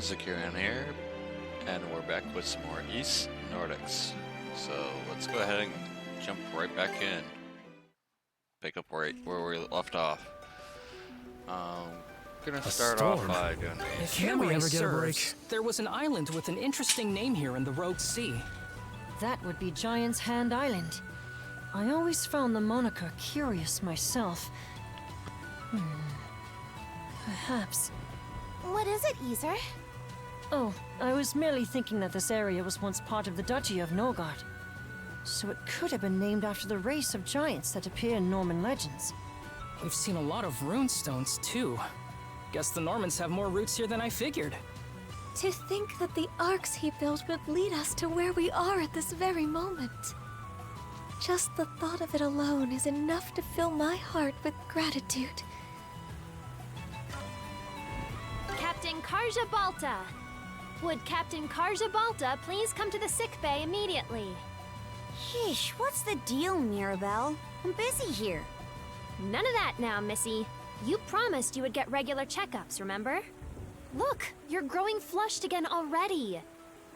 Zakiran here, and we're back with some more East Nordics. So let's go ahead and jump right back in. Pick up right where we left off. Gonna start off by doing If Can we memory ever get a break? serves, there was an island with an interesting name here in the Rogue Sea. That would be Giant's Hand Island. I always found the moniker curious myself. Perhaps. What is it, Easer? Oh, I was merely thinking that this area was once part of the Duchy of Norgard. So it could have been named after the race of giants that appear in Norman legends. We've seen a lot of runestones, too. Guess the Normans have more roots here than I figured. To think that the arcs he built would lead us to where we are at this very moment. Just the thought of it alone is enough to fill my heart with gratitude. Captain Karja Balta! Would Captain Karja Balta please come to the sick bay immediately? Yeesh, what's the deal, Mirabelle? I'm busy here. None of that now, Missy. You promised you would get regular checkups, remember? Look, you're growing flushed again already.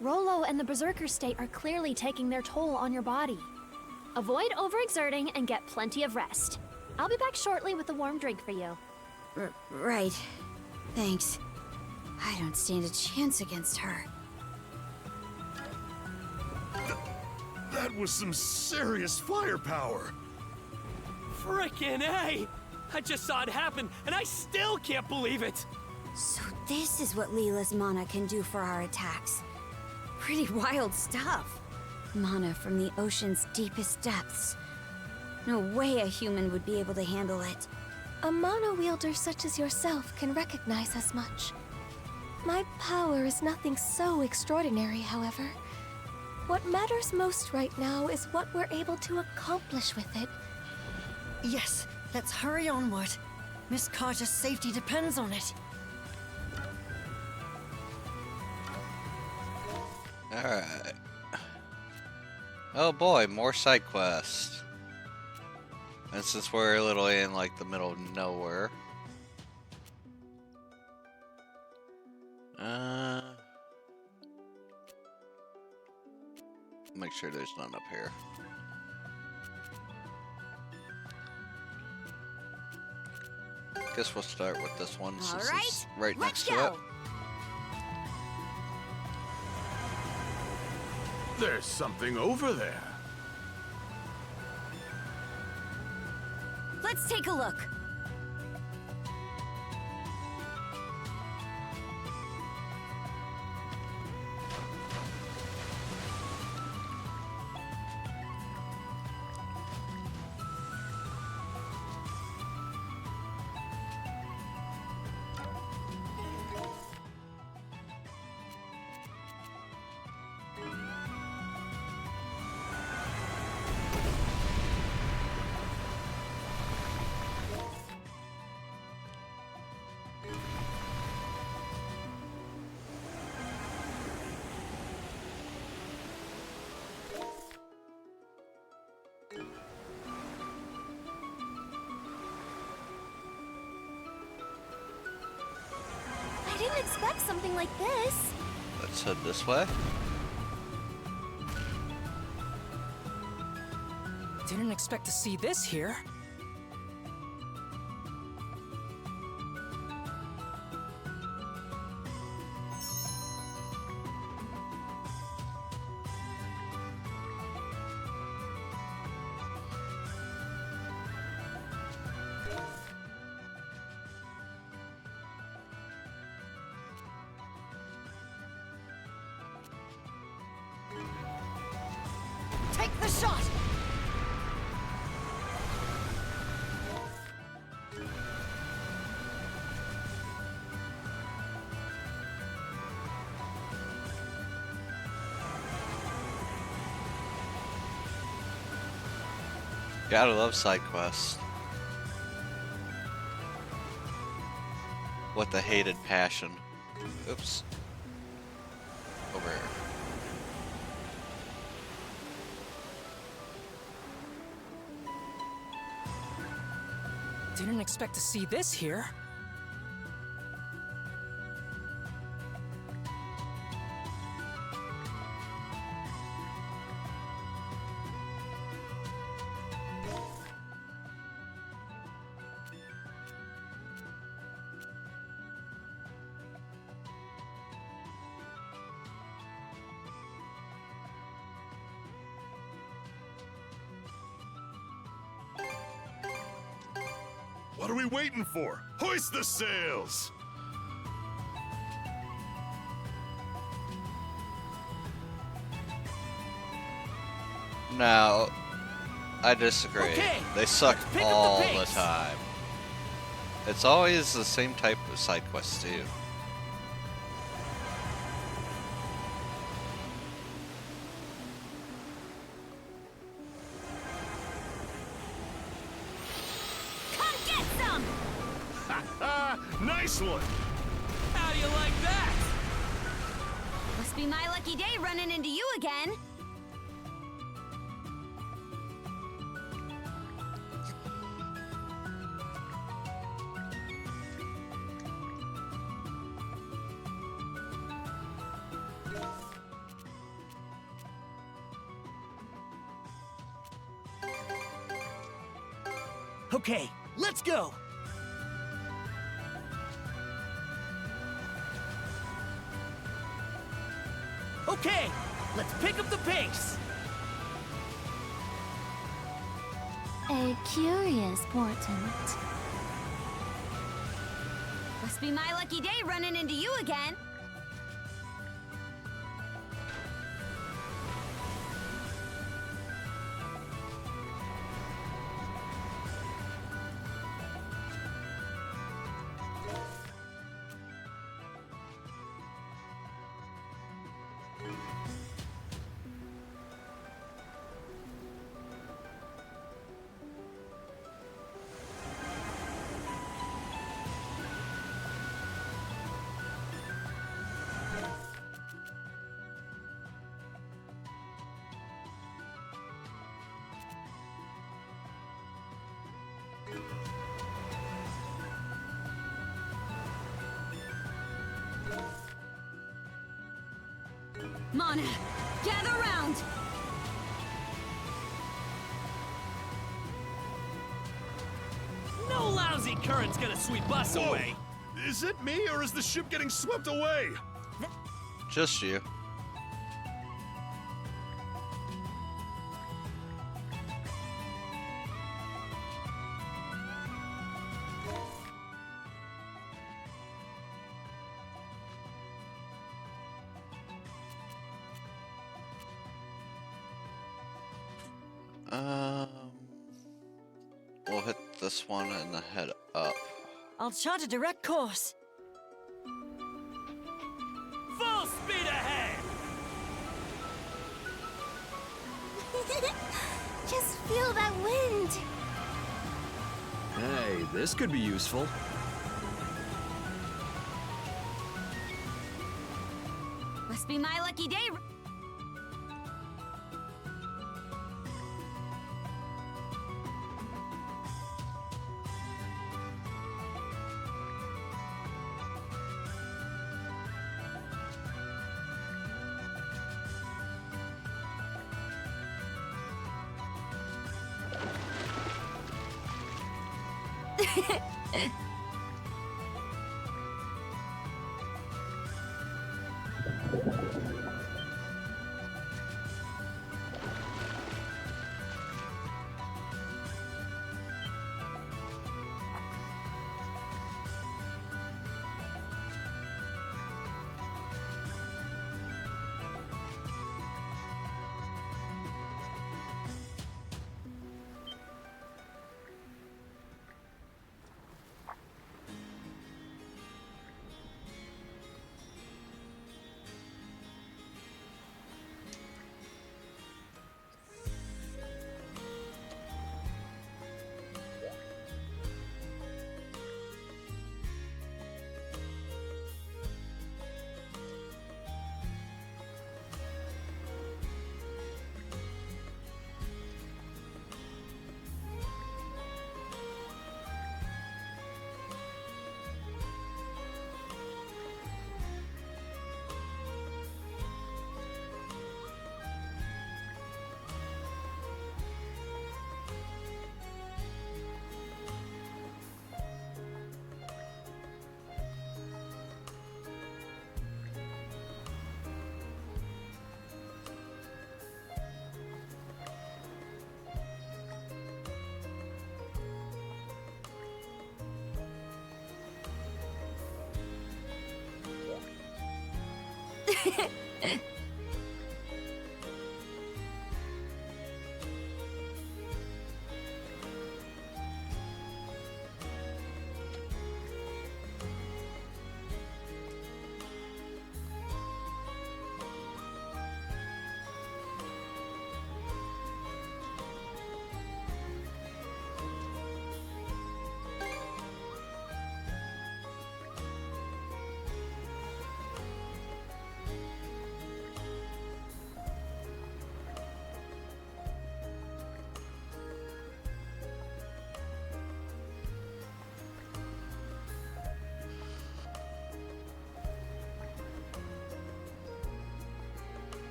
Rollo and the Berserker state are clearly taking their toll on your body. Avoid overexerting and get plenty of rest. I'll be back shortly with a warm drink for you. Right. Thanks. I don't stand a chance against her. That was some serious firepower! Frickin' A! I just saw it happen, and I still can't believe it! So this is what Leela's mana can do for our attacks. Pretty wild stuff. Mana from the ocean's deepest depths. No way a human would be able to handle it. A mana wielder such as yourself can recognize as much. My power is nothing so extraordinary, however. What matters most right now is what we're able to accomplish with it. Yes, let's hurry onward. Miss Carter's safety depends on it. Alright. Oh boy, more side quests. And since we're literally in like the middle of nowhere. Make sure there's none up here. Guess we'll start with this one since it's right next to it. There's something over there. Let's take a look. I didn't expect something like this. Let's head this way. Didn't expect to see this here. Take the shot! Gotta love side quests. What the hated passion. Oops. Over here. Didn't expect to see this here. What are we waiting for? Hoist the sails! Now, I disagree. Okay, They suck let's pick up the all the pace. time. It's always the same type of side quest too. Come get some! Ha! Nice one! How do you like that? Must be my lucky day running into you again. Okay, let's go. Okay, let's pick up the pace. A curious portent. Must be my lucky day running into you again. Mana, gather round! No lousy current's gonna sweep us Whoa. away. Is it me, or is the ship getting swept away? Just you. Um, we'll hit this one and the head up. I'll chart a direct course. Full speed ahead! Just feel that wind. Hey, this could be useful. Must be my lucky day.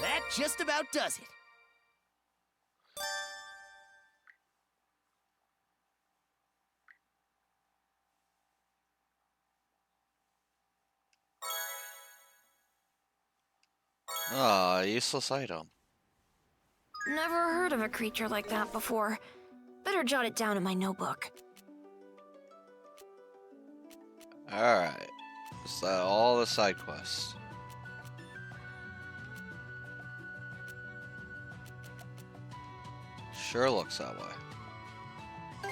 That just about does it. Ah, useless item. Never heard of a creature like that before. Better jot it down in my notebook. Alright. Is that all the side quests? Sure looks that way.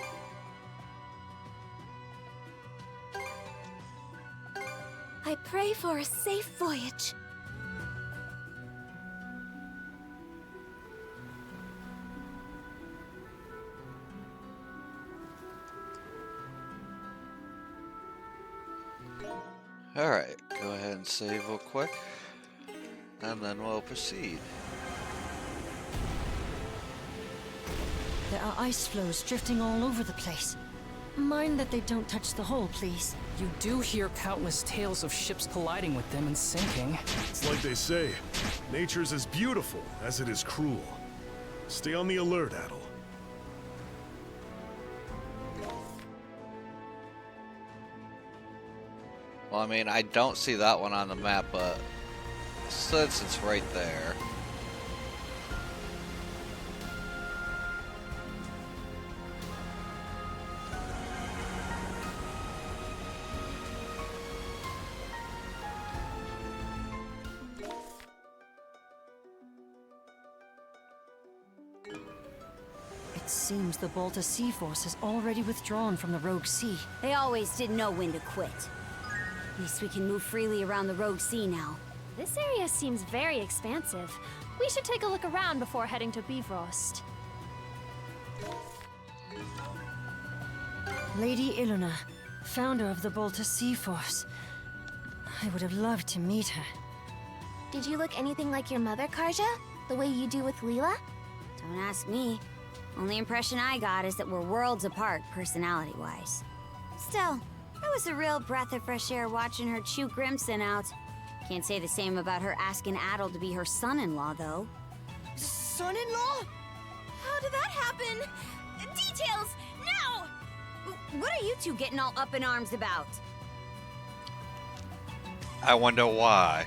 I pray for a safe voyage. Alright, go ahead and save real quick. And then we'll proceed. There are ice floes drifting all over the place. Mind that they don't touch the hull, please. You do hear countless tales of ships colliding with them and sinking. It's like they say, nature's as beautiful as it is cruel. Stay on the alert, Adel. Well, I mean, I don't see that one on the map, but since it's right there. It seems the Balta Sea Force has already withdrawn from the Rogue Sea. They always did know when to quit. At least we can move freely around the Rogue Sea now. This area seems very expansive. We should take a look around before heading to Bifrost. Lady Iluna, founder of the Balta Sea Force. I would have loved to meet her. Did you look anything like your mother, Karja? The way you do with Leela? Don't ask me. Only impression I got is that we're worlds apart, personality-wise. Still, it was a real breath of fresh air watching her chew Grimson out. Can't say the same about her asking Adel to be her son-in-law, though. Son-in-law? How did that happen? Details, now! What are you two getting all up in arms about? I wonder why.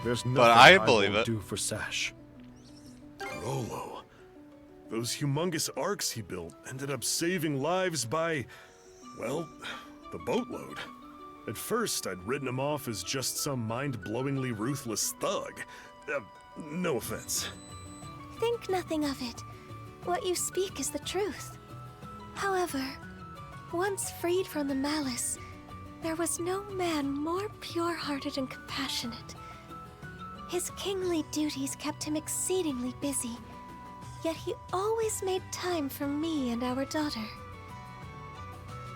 There's nothing But I won't believe it. do for Sash. Rollo. Those humongous arcs he built ended up saving lives by, well, the boatload. At first, I'd written him off as just some mind-blowingly ruthless thug. No offense. Think nothing of it. What you speak is the truth. However, once freed from the malice, there was no man more pure-hearted and compassionate. His kingly duties kept him exceedingly busy, yet he always made time for me and our daughter.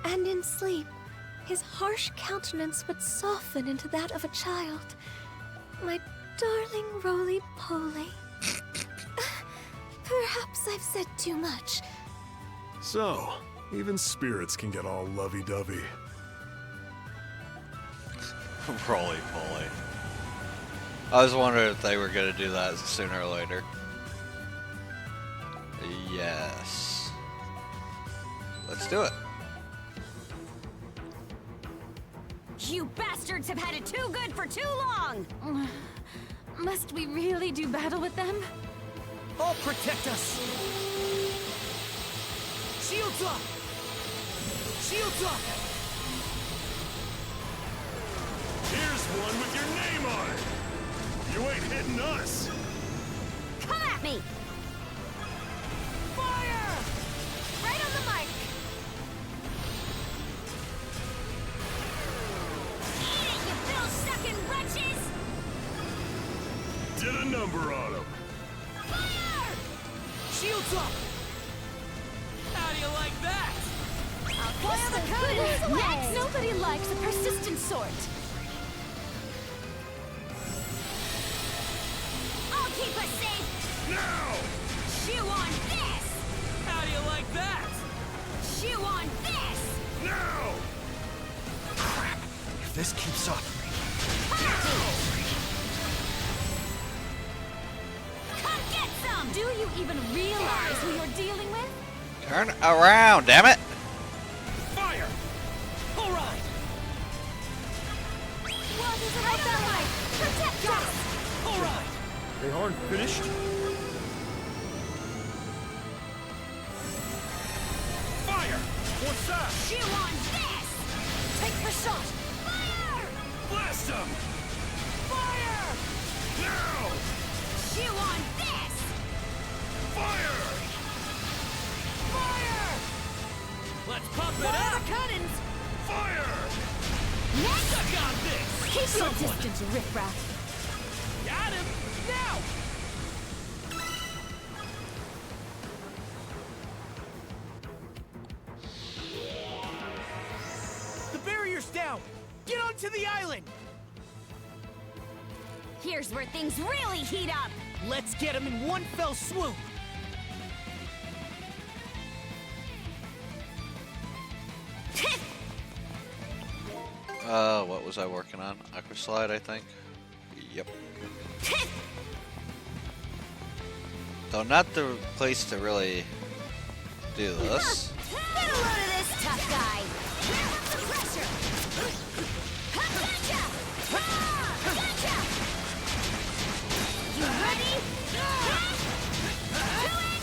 And in sleep, his harsh countenance would soften into that of a child. My darling roly-poly. Perhaps I've said too much. So, even spirits can get all lovey-dovey. Roly-poly. I was wondering if they were going to do that sooner or later. Yes. Let's do it. You bastards have had it too good for too long! Must we really do battle with them? I'll protect us! Shields up! Shields up! Here's one with your name on it! You ain't hitting us! Come at me! Fire! Right on the mark! Eat it, you bill-sucking wretches! Did a number on him! Fire! Shields up! How do you like that? Fire the curtains! Next! Nobody likes a persistent sort. I'll keep us safe! Now! Chew on this! How do you like that? Chew on this! Now! If this keeps up... Come get some! Do you even realize who you're dealing with? Turn around, damn it! Fire! All right! What is it right that way? Protect us! All right! They aren't finished? Fire! What's that? Chew on this! Take the shot! Fire! Blast them! Fire! Now! Chew on this! Fire! Fire! Let's pump it Fire up! the cannons! Fire! Suck on this! Keep your distance, riffraff. Got him! Now! The barrier's down! Get onto the island! Here's where things really heat up! Let's get him in one fell swoop! What was I working on? Aqua slide, I think. Yep. Though not the place to really do this. Get a load of this tough guy! Ramp up the pressure! Gotcha! Gotcha! You ready? Doing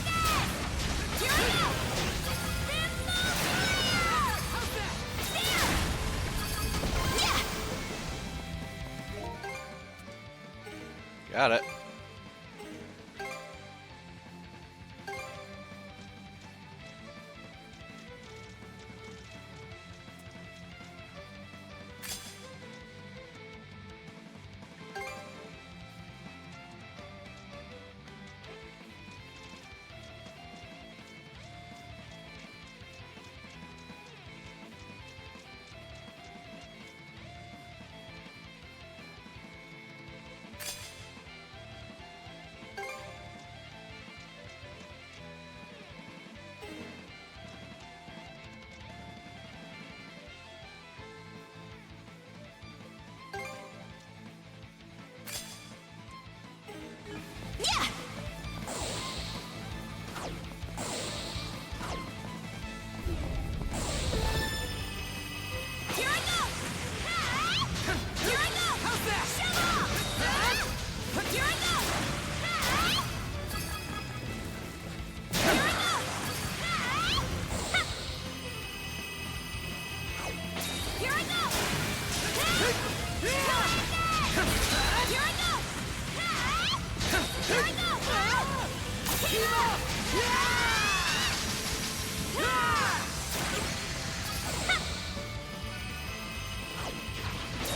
this! Here we go! Got it.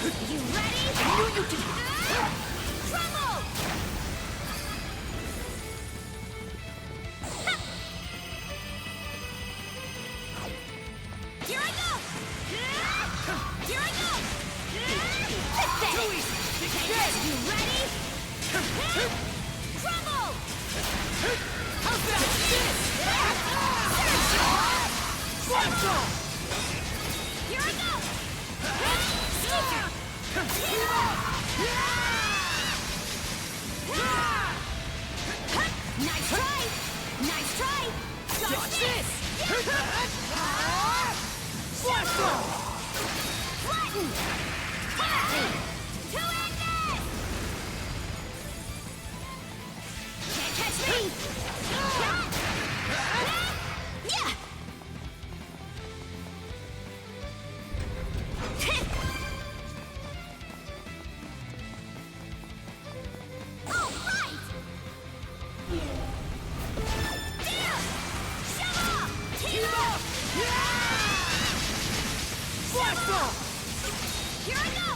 You ready? I knew you could. Trouble! Here I go! Here I go! Pathetic! You ready? Trouble! How's that? Here I go! Nice try! Nice try! Dodge this! Blast him! Flatten! Blast off! Here I go!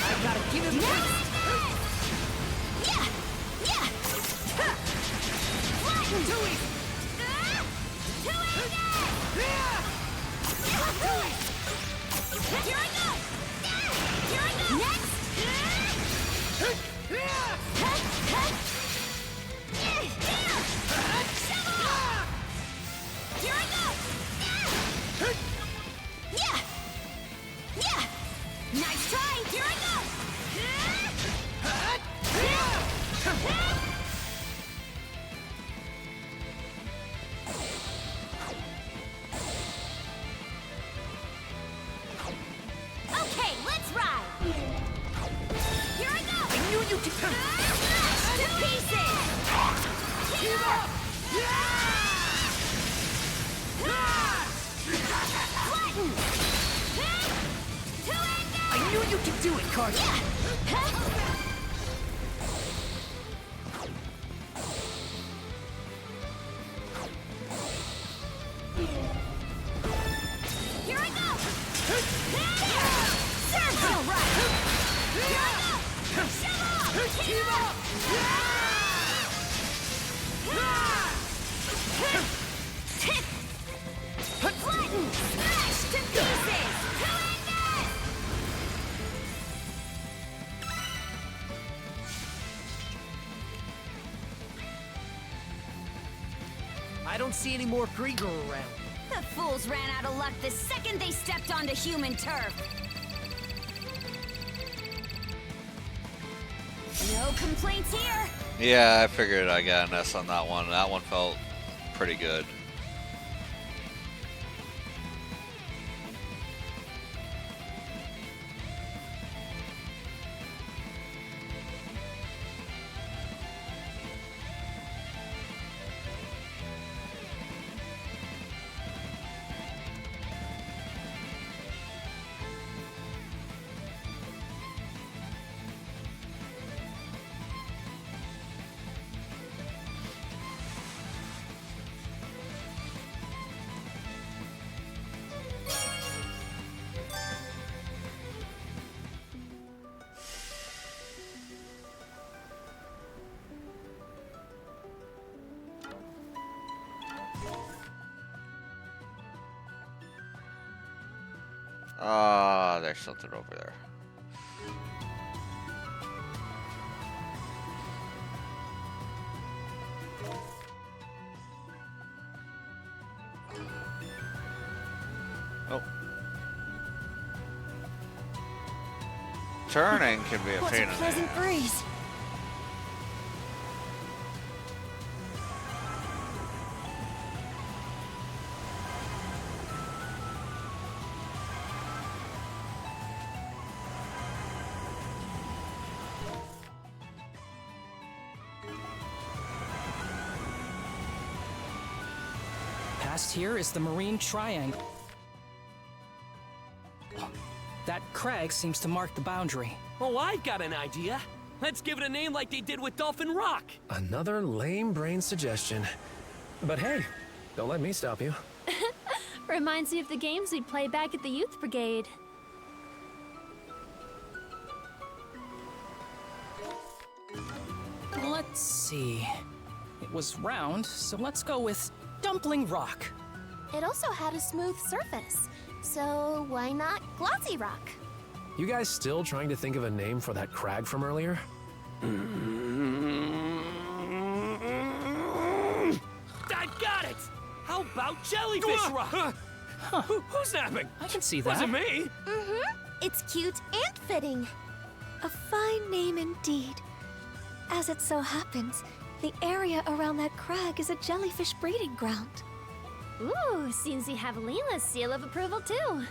I gotta give him this! Yeah! Yeah! Flatten! Too easy! Too easy! Yeah! Here I go! Here I go! Next! Here I go! Yeah! Yeah! Nice try! Here I go! Okay, let's ride! Here I go! I knew you could... Smash to pieces! Team up! Flatten! To end I knew you could do it, Carter! Yeah! Here I go! Serves you right! Here I go! Shove off! Team up! Flatten! Smash to pieces! To end it! I don't see any more Krieger around. The fools ran out of luck the second they stepped onto human turf. No complaints here. Yeah, I figured I got an S on that one. That one felt pretty good. Ah, there's something over there. Oh. Turning can be a What pain a in the pleasant ass. breeze. Past here is the Marine Triangle. That crag seems to mark the boundary. Oh, I've got an idea. Let's give it a name like they did with Dolphin Rock. Another lame brain suggestion. But hey, don't let me stop you. Reminds me of the games we'd play back at the Youth Brigade. Let's see. It was round, so let's go with Dumpling Rock. It also had a smooth surface, so why not Glossy Rock? You guys still trying to think of a name for that crag from earlier? I got it! How about Jellyfish Rock? Who's napping? I can see that. Wasn't me! It's cute and fitting. A fine name indeed. As it so happens, the area around that crag is a jellyfish breeding ground. Ooh, seems we have Leela's seal of approval too.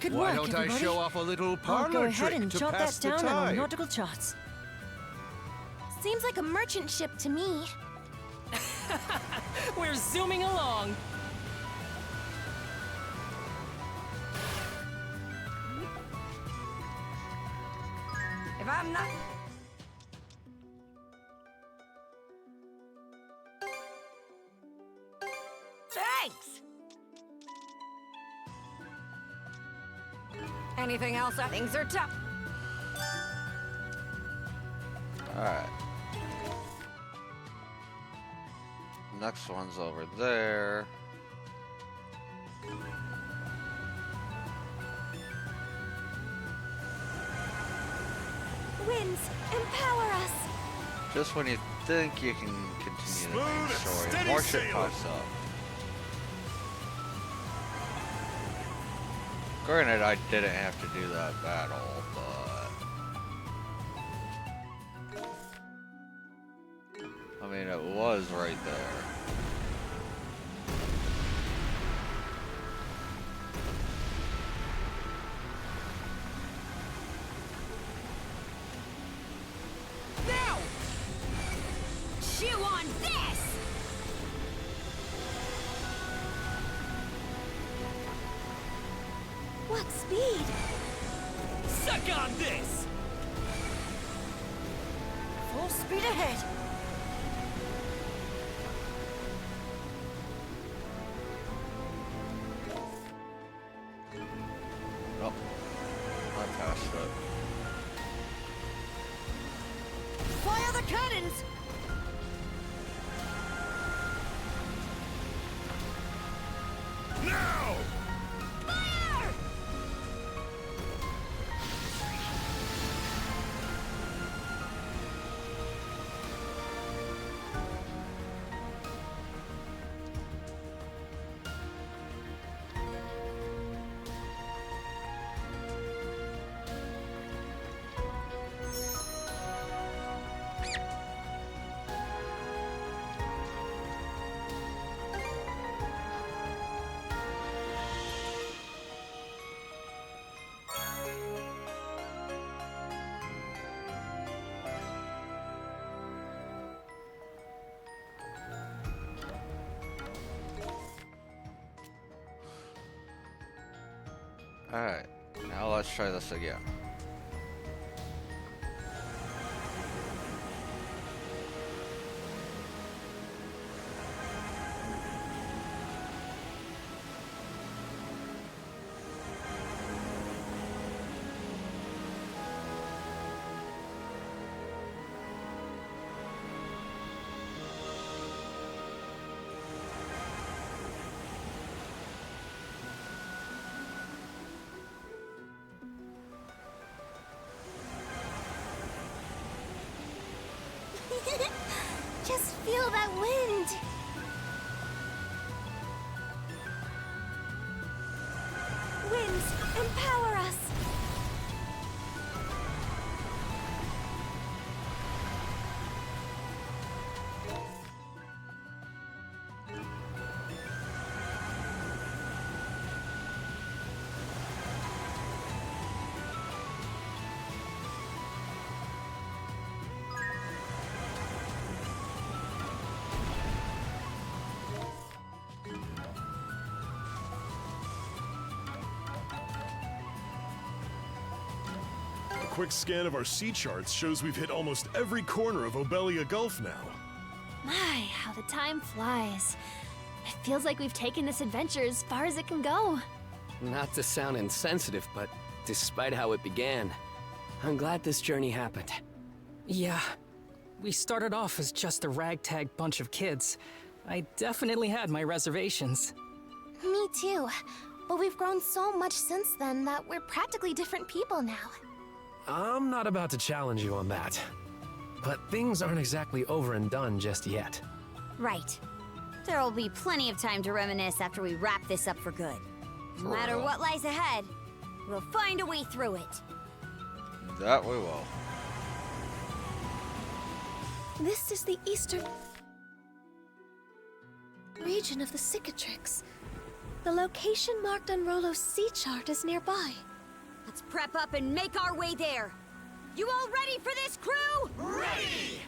Good Why work, don't I everybody. show off a little I'll parlor go ahead trick and to jot pass that the down on our time? nautical charts. Seems like a merchant ship to me. We're zooming along. If I'm not... Thanks! Anything else? Things are tough. Alright. Next one's over there. Winds, empower us! Just when you think you can continue the main Smooth, story, steady more shit sailing. pops up. Granted, I didn't have to do that battle, but... I mean, it was right there. Now! Chew on this! What speed? Suck on this! Full speed ahead. Oh, I passed it. Fire the cannons! Now! Fire! Alright, now let's try this again. Just feel that wind! Winds, empower us! A quick scan of our sea charts shows we've hit almost every corner of Obelia Gulf now. My, how the time flies. It feels like we've taken this adventure as far as it can go. Not to sound insensitive, but despite how it began, I'm glad this journey happened. Yeah, we started off as just a ragtag bunch of kids. I definitely had my reservations. Me too. But we've grown so much since then that we're practically different people now. I'm not about to challenge you on that. But things aren't exactly over and done just yet. Right. There'll be plenty of time to reminisce after we wrap this up for good. No matter what lies ahead, we'll find a way through it. That we will. This is the eastern region of the Cicatrix. The location marked on Rollo's sea chart is nearby. Let's prep up and make our way there. You all ready for this, crew? Ready!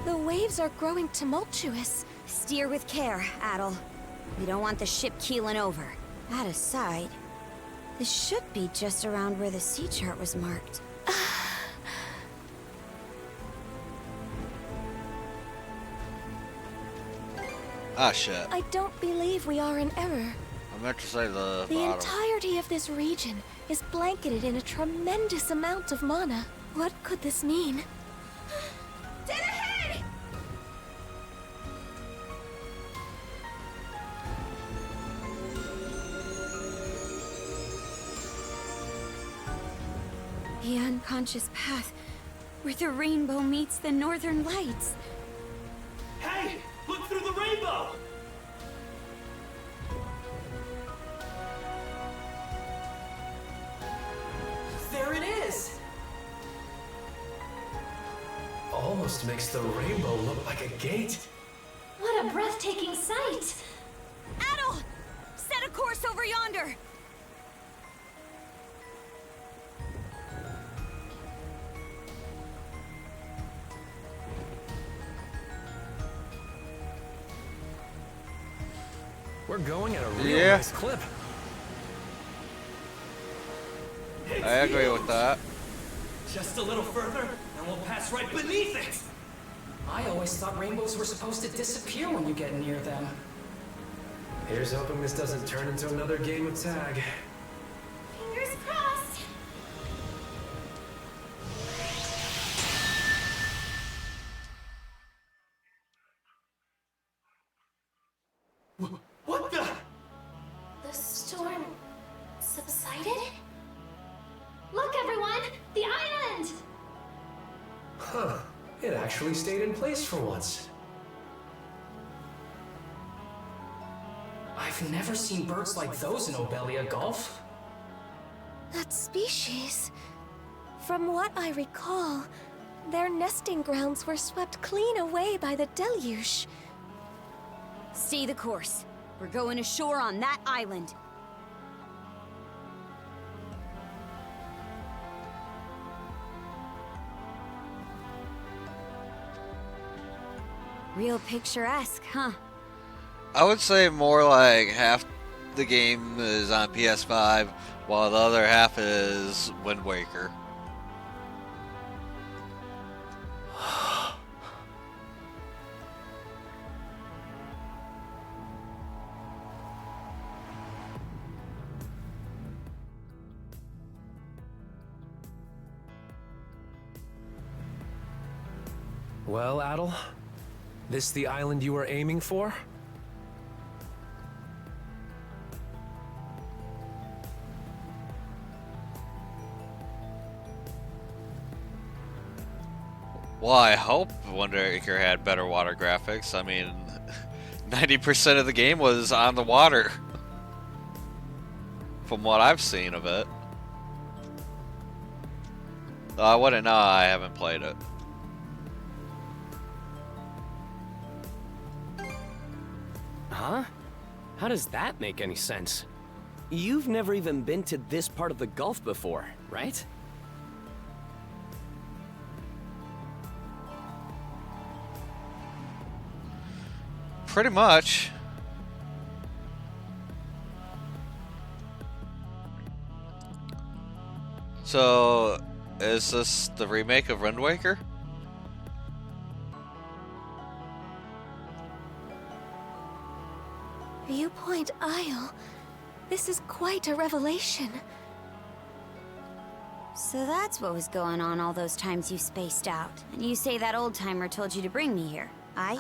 The waves are growing tumultuous. Steer with care, Adel. We don't want the ship keeling over. That aside, this should be just around where the sea chart was marked. Ah, shit. I don't believe we are in error. I meant to say the The bottom. entirety of this region is blanketed in a tremendous amount of mana. What could this mean? Dead ahead! The unconscious path where the rainbow meets the northern lights. Hey, look through the rainbow! There it is! Almost makes the rainbow look like a gate. What a breathtaking sight! Adel! Set a course over yonder! We're going at a real Yeah. nice clip. It's I agree huge. with that. Just a little further, and we'll pass right beneath it! I always thought rainbows were supposed to disappear when you get near them. Here's hoping this doesn't turn into another game of tag. Fingers crossed! What the? The storm subsided? Look, everyone! The island! Huh. It actually stayed in place for once. I've never seen birds like those in Obelia Gulf. That species. From what I recall, their nesting grounds were swept clean away by the deluge. Stay the course. We're going ashore on that island. Real picturesque, huh? I would say more like half the game is on PS5, while the other half is Wind Waker. Well, Adel, this the island you were aiming for? Well, I hope Wind Waker had better water graphics. I mean, 90% of the game was on the water. From what I've seen of it. Though I wouldn't know, I haven't played it. Huh? How does that make any sense? You've never even been to this part of the Gulf before, right? Pretty much. So, is this the remake of Wind Waker? Viewpoint Isle. This is quite a revelation. So that's what was going on all those times you spaced out. And you say that old-timer told you to bring me here. Are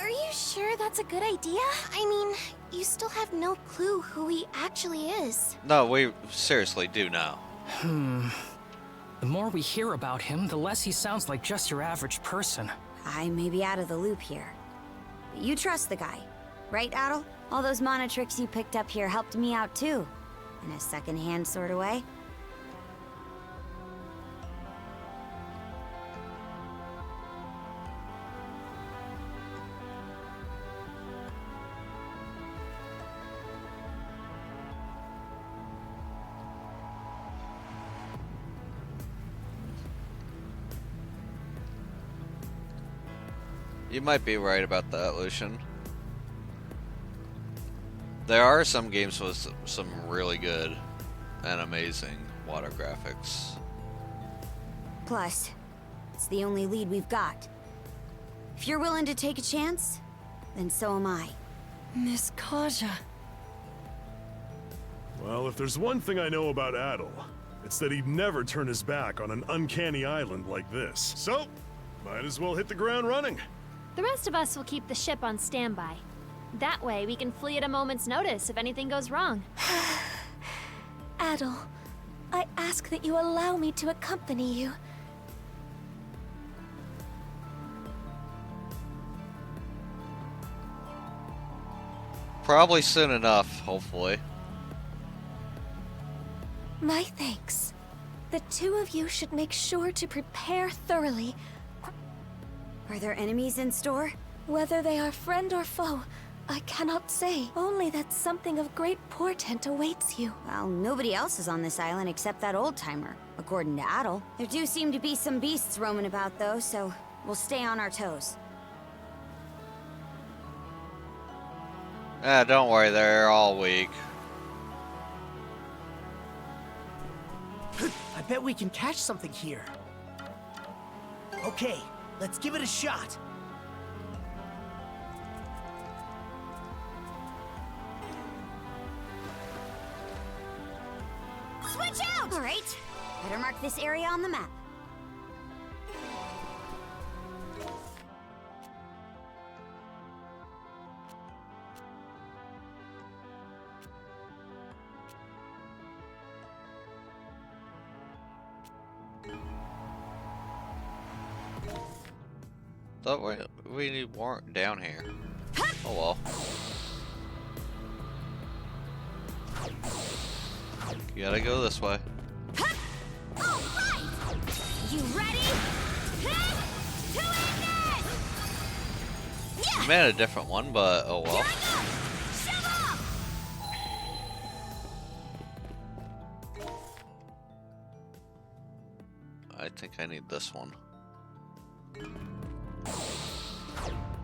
you sure that's a good idea? I mean, you still have no clue who he actually is. No, we seriously do now. The more we hear about him, the less he sounds like just your average person. I may be out of the loop here. But you trust the guy, right, Adel? All those mana tricks you picked up here helped me out too. In a second-hand sort of way. You might be right about that, Lucian. There are some games with some really good and amazing water graphics. Plus, it's the only lead we've got. If you're willing to take a chance, then so am I. Miss Kaja. Well, if there's one thing I know about Adol, it's that he'd never turn his back on an uncanny island like this. So, might as well hit the ground running. The rest of us will keep the ship on standby. That way, we can flee at a moment's notice if anything goes wrong. Adol, I ask that you allow me to accompany you. Probably soon enough, hopefully. My thanks. The two of you should make sure to prepare thoroughly. Are there enemies in store? Whether they are friend or foe, I cannot say. Only that something of great portent awaits you. Well, nobody else is on this island except that old-timer, according to Adol. There do seem to be some beasts roaming about, though, so we'll stay on our toes. Don't worry, they're all weak. I bet we can catch something here. Okay, let's give it a shot. Switch out! All right, better mark this area on the map. Thought we weren't down here. Oh well. You gotta go this way. All right! You ready? To end it! Yeah! You made a different one, but oh well. Here I go! Shove off! I think I need this one.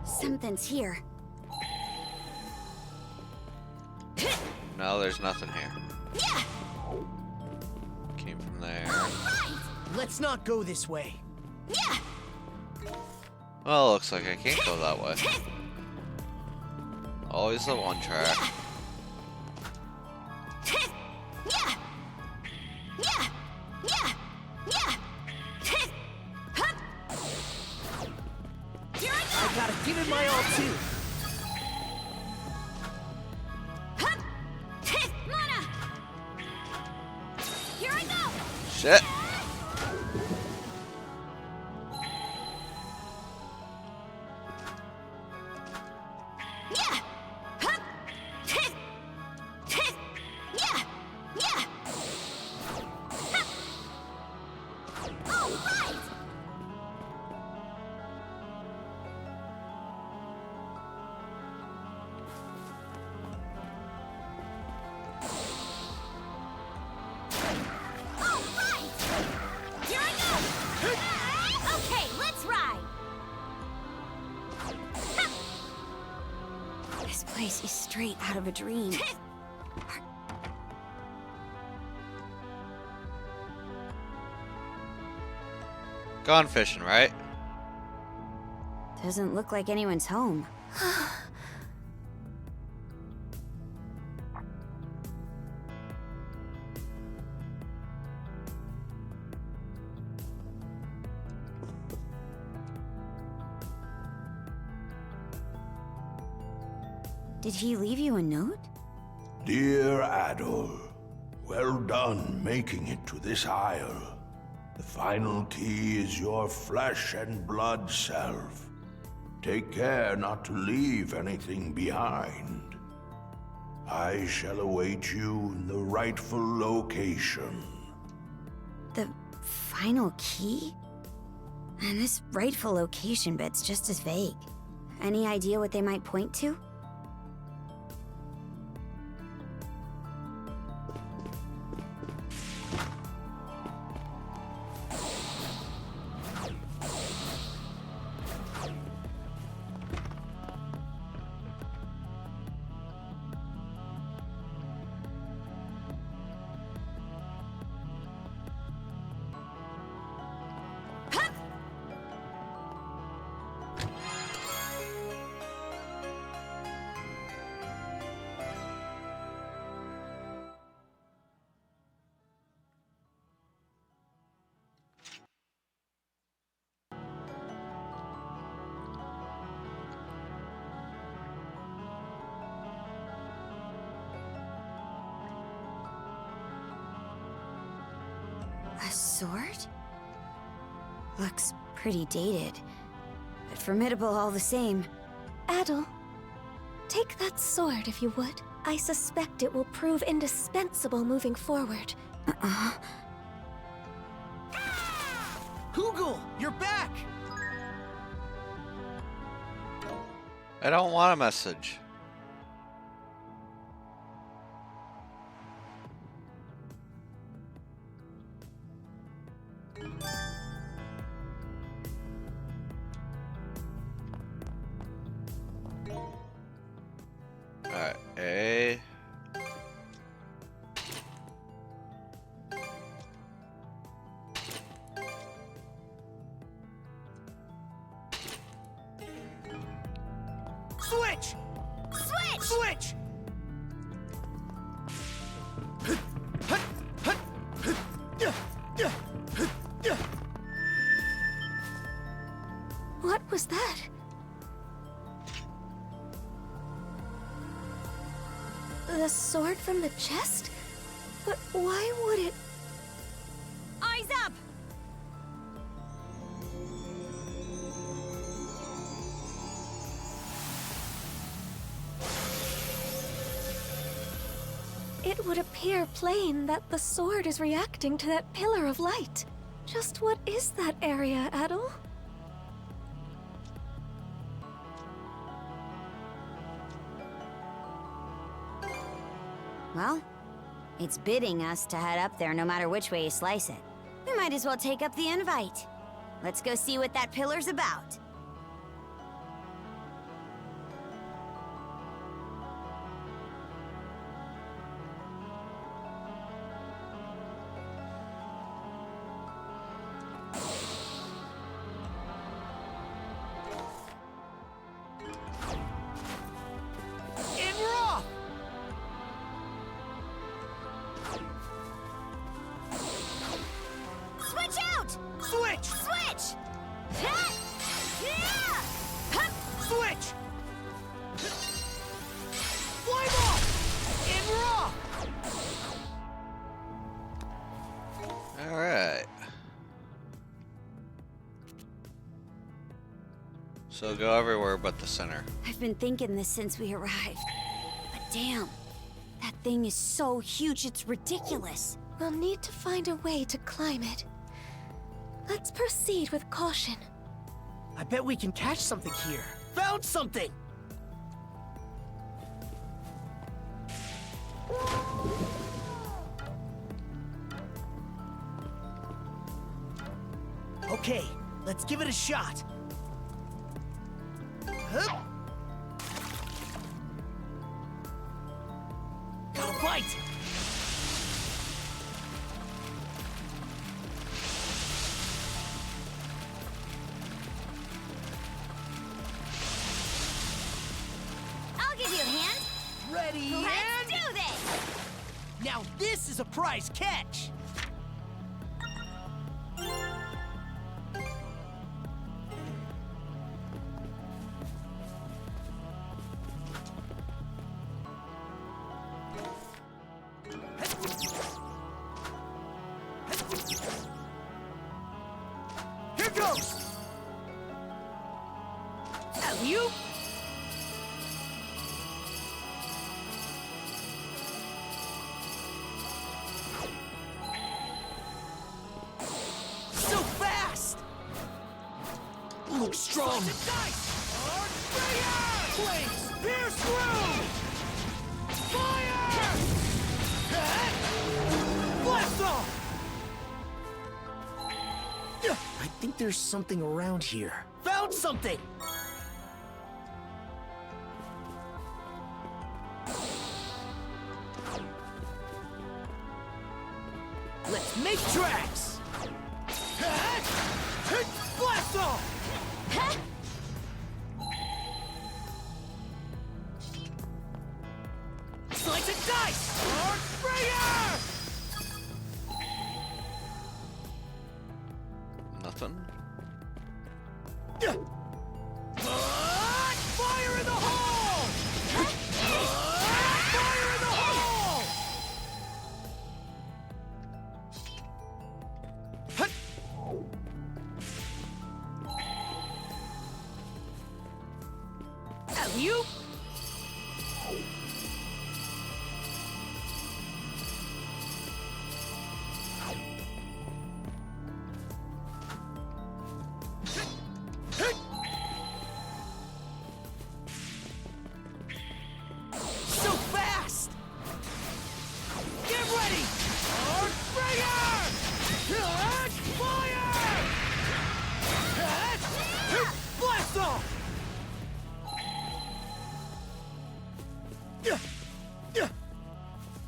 Something's here. No, there's nothing here. Yeah! Came from there. All right! Let's not go this way. Yeah! Well, looks like I can't go that way. Always the one track. Yeah! Yeah! Yeah! Yeah! Hup! Here I go! I gotta give it my all too. Hup! Mana! Here I go! Shit. Yeah! Hup! Yeah! Yeah! Hup! All right! All right! Here I go! Okay, let's ride! This place is straight out of a dream. Gone fishing, right? Doesn't look like anyone's home. Did he leave you a note? Dear Adol, well done making it to this isle. The final key is your flesh and blood self. Take care not to leave anything behind. I shall await you in the rightful location. The final key? And this rightful location bit's just as vague. Any idea what they might point to? sword? Looks pretty dated, but formidable all the same. Adol, take that sword if you would. I suspect it will prove indispensable moving forward. Hugel, you're back! I don't want a message. Alright, A. Switch! Switch! Switch! What was that? The sword from the chest? But why would it... Eyes up! It would appear plain that the sword is reacting to that pillar of light. Just what is that area, Adol? Well, it's bidding us to head up there no matter which way you slice it. We might as well take up the invite. Let's go see what that pillar's about. Switch out! Switch! Switch! Switch! Flame off! In raw! Alright. So go everywhere but the center. I've been thinking this since we arrived. But damn, that thing is so huge it's ridiculous. We'll need to find a way to climb it. Let's proceed with caution. I bet we can catch something here. Found something! Okay, let's give it a shot. Hup. Gotta bite! I'll give you a hand. Ready, Let's and... do this! Now this is a prize catch! Here goes! You? So fast! Looks strong. Flames, pierce through! Fire! Blast off! I think there's something around here. Found something! Let's make tracks! Blast off! Slice and dice! Arc Sprayer! Nothing. Fire in the hole! Fire in the hole! You? So fast! Get ready! Earthbringer! Fire! Blast off!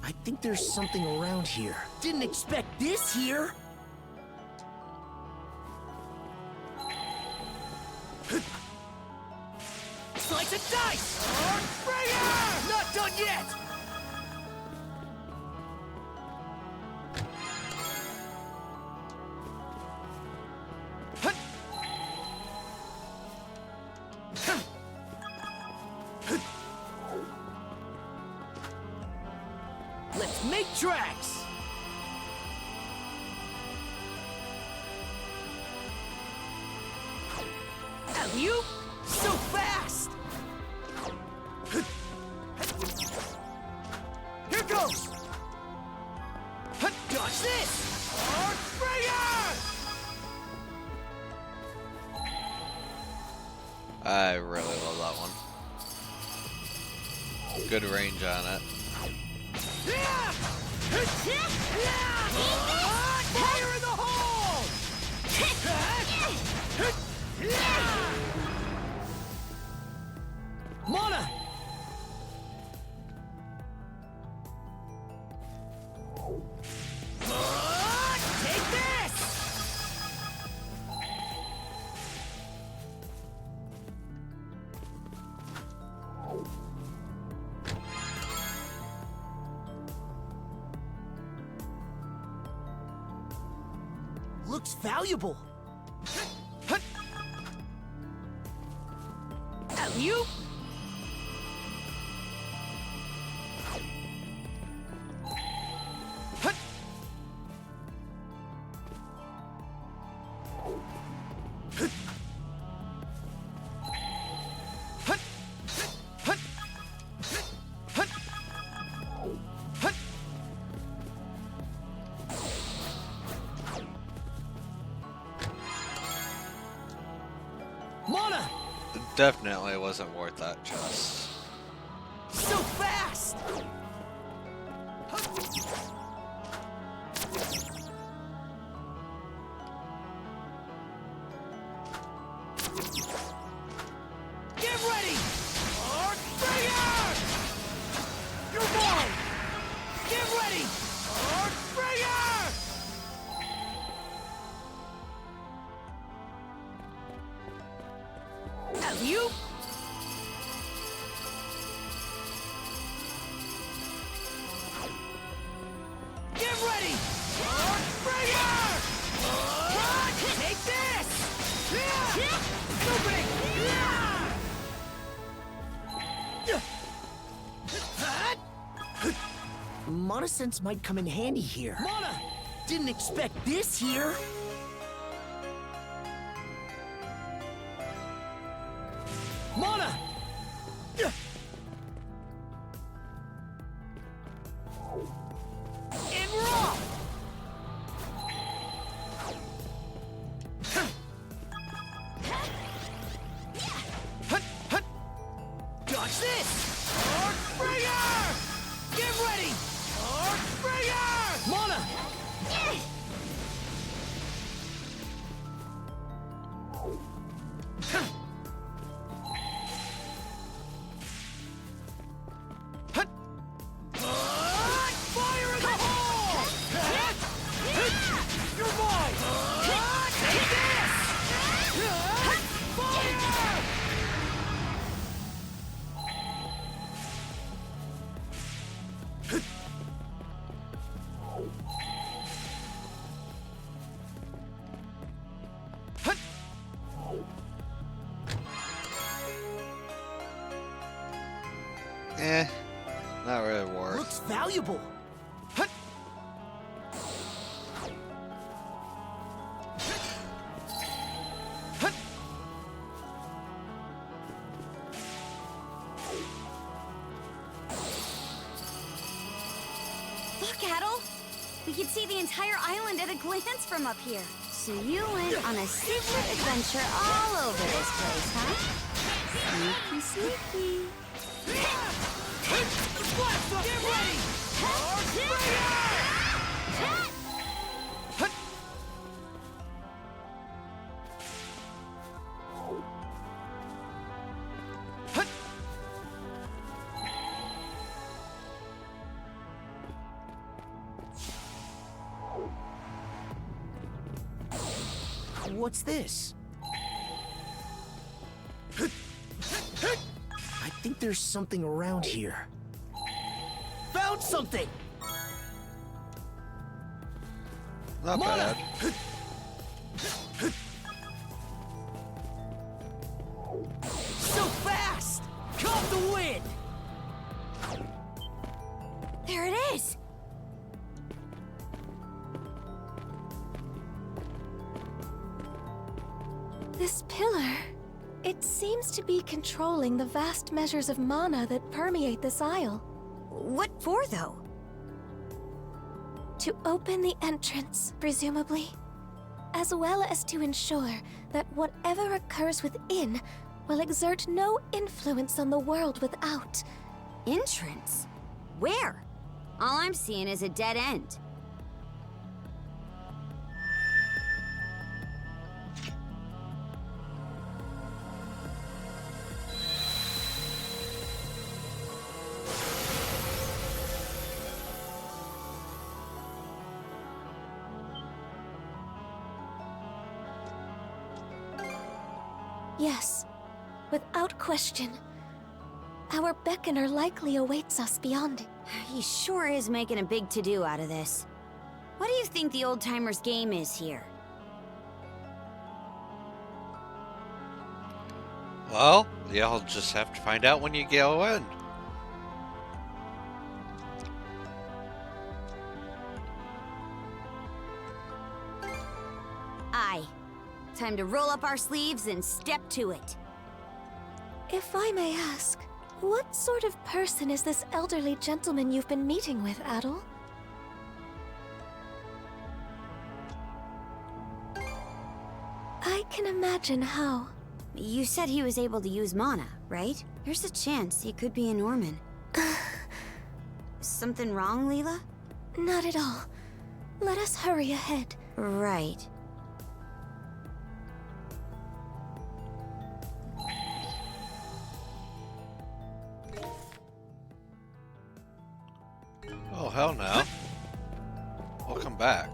I think there's something around here. Didn't expect this here! Slice and dice! Earthbringer! Not done yet! Let's make tracks! Alley-oop! So fast! Here goes! Dodge this! Earthbringer! I really love that one. Good range on it. Fire in the hole! Mana! Take this! Looks valuable. Alley-oop! Mana! Definitely wasn't worth that chest. So fast! Get ready! Earthbringer! You're mine! Get ready! Earthbringer! Alley-oop! Get ready! Earthbringer! Take this! Opening! Mana sense might come in handy here. Mana! Didn't expect this here! Mana! In raw! Dodge this! Earthbringer! Get ready! Earthbringer! Mana! Fire in the hole! You're mine! Take this! Fire! Not really worth. Looks valuable. Adol! We can see the entire island at a glance from up here. So you went on a secret adventure all over this place, huh? Sneaky, sneaky. Get ready! What's this? I think there's something around here. Found something! Not bad. So fast! Caught the wind! There it is! This pillar, it seems to be controlling the vast measures of mana that permeate this isle. What for, though? To open the entrance, presumably, as well as to ensure that whatever occurs within will exert no influence on the world without. Entrance? Where? All I'm seeing is a dead end. Yes, without question. Our beckoner likely awaits us beyond it. He sure is making a big to-do out of this. What do you think the old-timers' game is here? Well, you'll just have to find out when you go in. Aye. Time to roll up our sleeves and step to it. If I may ask, what sort of person is this elderly gentleman you've been meeting with, Adol? I can imagine how. You said he was able to use mana, right? There's a chance he could be a Norman. Something wrong, Leela? Not at all. Let us hurry ahead. Right. Oh, hell no. We'll come back.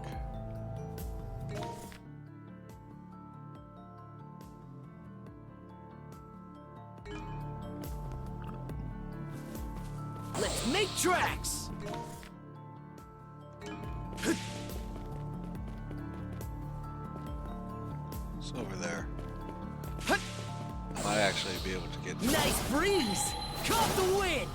Let's make tracks! It's over there. I might actually be able to get... Nice breeze! Caught the wind!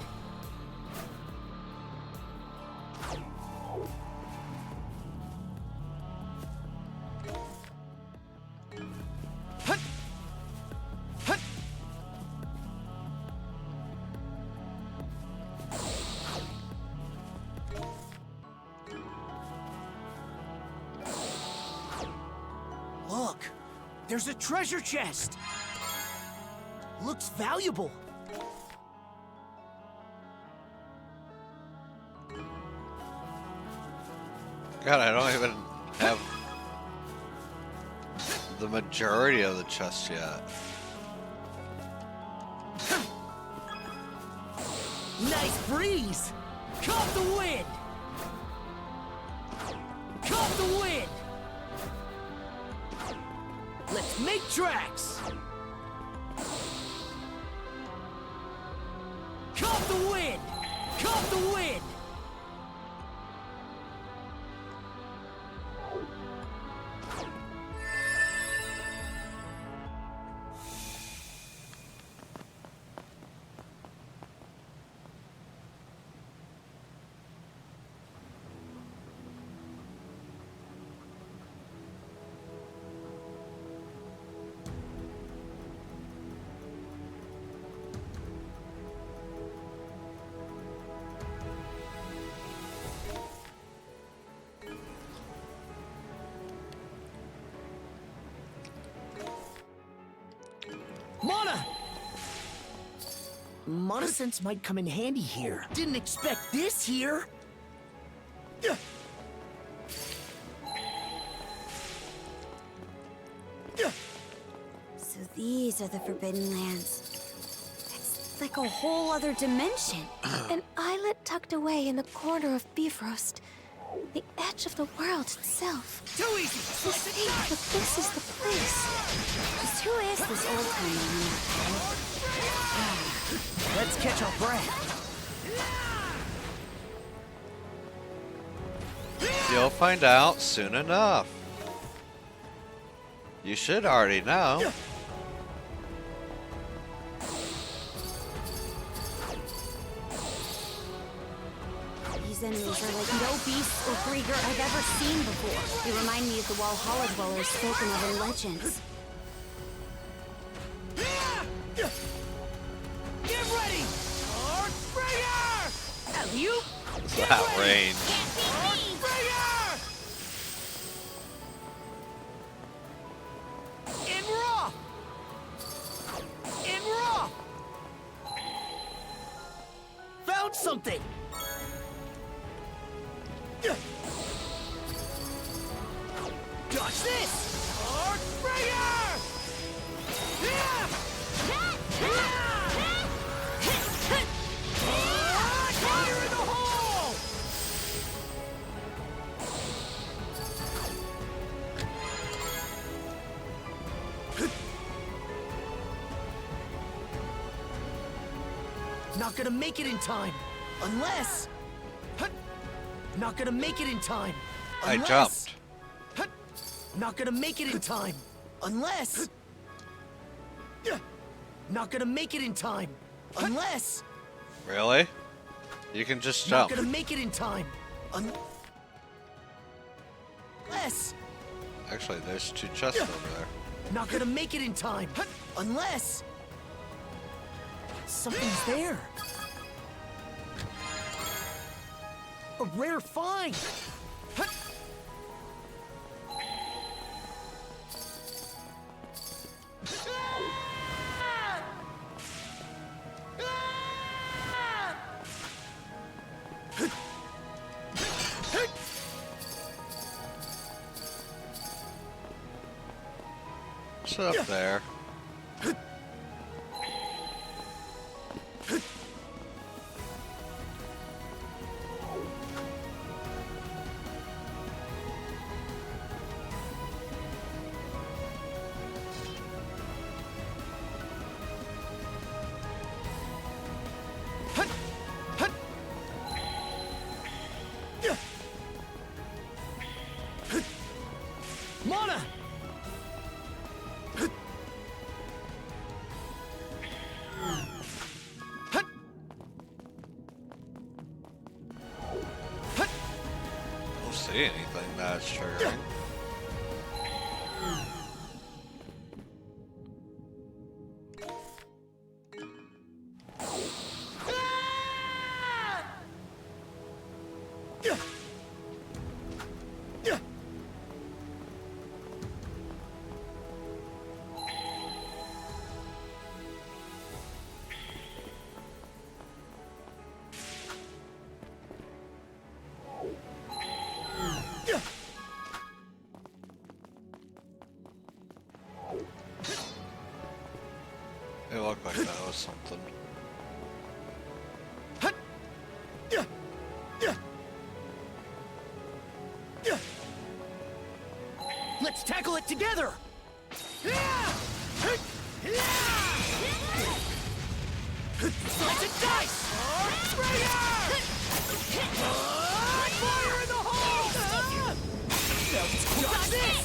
Look, there's a treasure chest. Looks valuable. God, I don't even have the majority of the chest yet. Nice breeze! Caught the wind! Caught the wind! Let's make tracks! Caught the wind! Caught the wind! Mana sense might come in handy here. Didn't expect this here. So these are the Forbidden Lands. It's like a whole other dimension. An islet tucked away in the corner of Bifrost. The edge of the world itself. Too easy! This ain't, but this is the place. Just who is this old-timer on that? Let's catch our breath. You'll find out soon enough. You should already know. These enemies are like no beasts or creature I've ever seen before. They remind me of the Walhalla dwellers spoken of in legends. Get ready! Earthbringer! Alley-oop! That range. Earthbringer! In raw! In raw! Found something! Dodge this! Earthbringer! Fire in the hole! Not gonna make it in time, unless. Not gonna make it in time. I Unless... jumped. Not gonna make it in time, unless. Not gonna make it in time, unless. Really? You can just Not jump. gonna make it in time, unless. Actually, there's two chests over there. Not gonna make it in time, unless. Something's there. A rare find. Sit up there. Mana! Don't see anything that's triggering. It looked like that was something. Let's tackle it together! Slice and dice! Fire in the hole! Got this!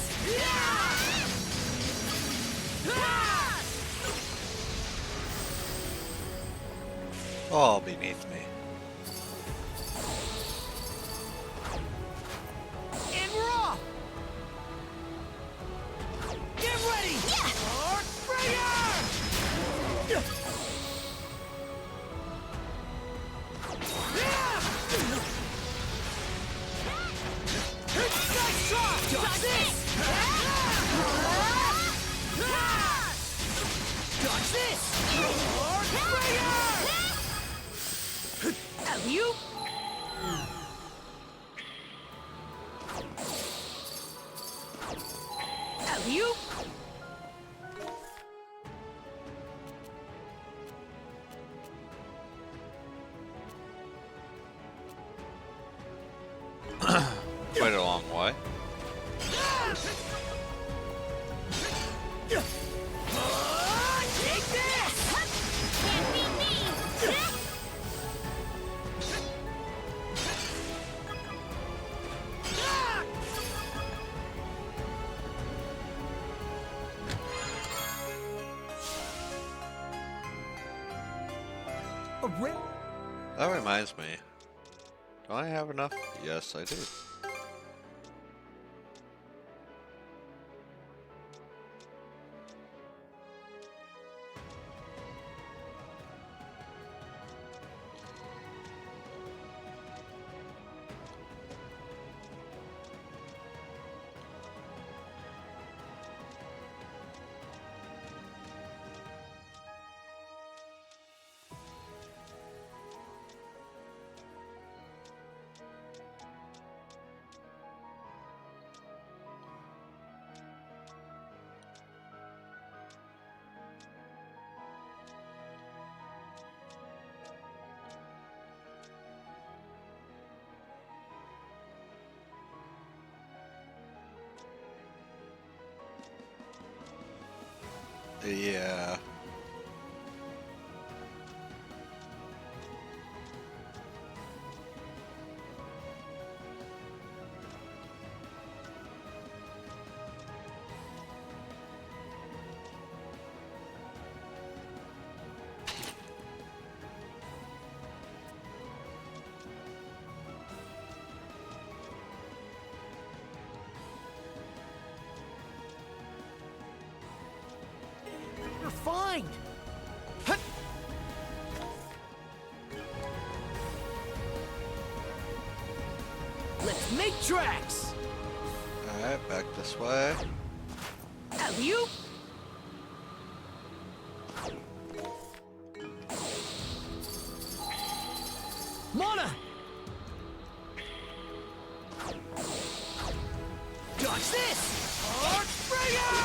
All beneath me. In raw! Get ready! Earthbringer! Nice try! Dodge this! Dodge this! Earthbringer! quite a long way. Take this! Can't beat me! That reminds me. Do I have enough? Yes, I do. Yeah. You're fine! Hut. Let's make tracks! Alright, back this way. Alley-oop! Mana! Dodge this! Arc Springer!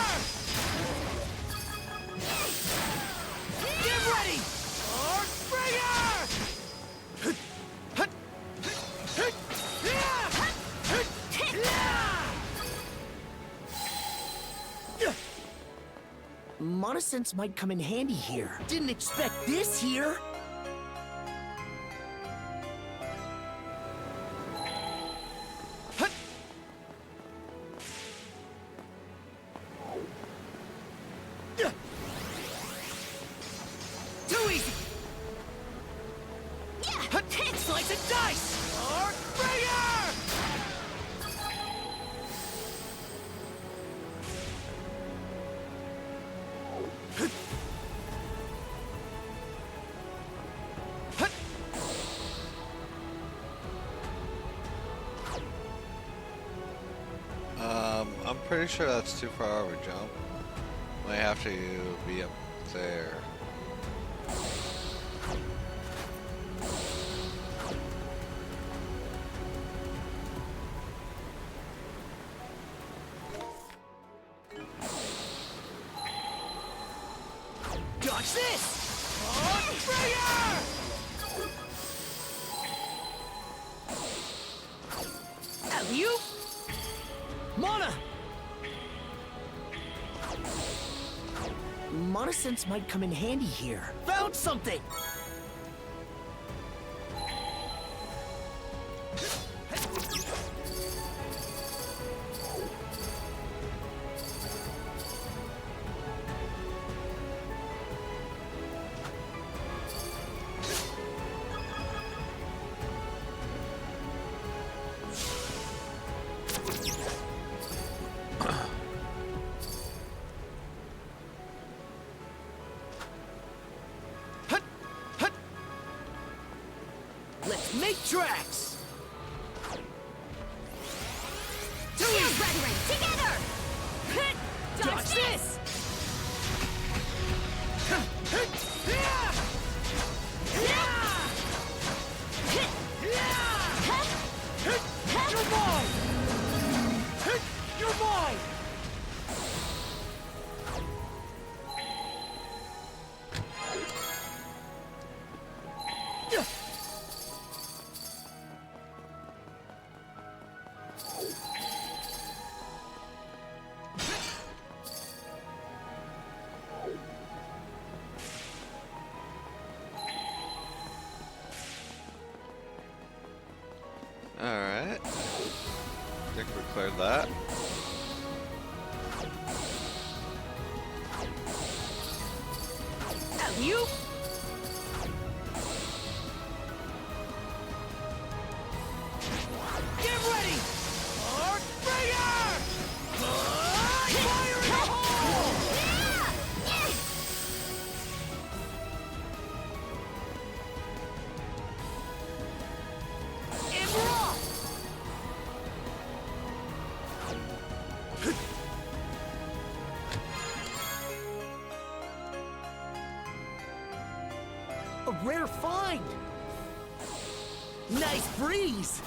Get ready! Arc Springer! Hut, hut, hut, yeah! Hut, yeah! Mana Sense might come in handy here. Didn't expect this here. Hut. Yeah. Too easy. Yeah. Hut. Slice and dice. Arc Springer! Hut. I'm pretty sure that's too far of a jump. Might have to be up there. Dodge this! Arc Springer! Alley-oop! Mana! Mana Sense might come in handy here. Found something! Hut! Hut! Let's make tracks! Too easy! Brethren, together! Dodge this! You're mine! You're mine! Alright. Think we cleared that. You? Get ready! Arc Breaker! Fire in the hole! And we're off! A rare find! Nice breeze!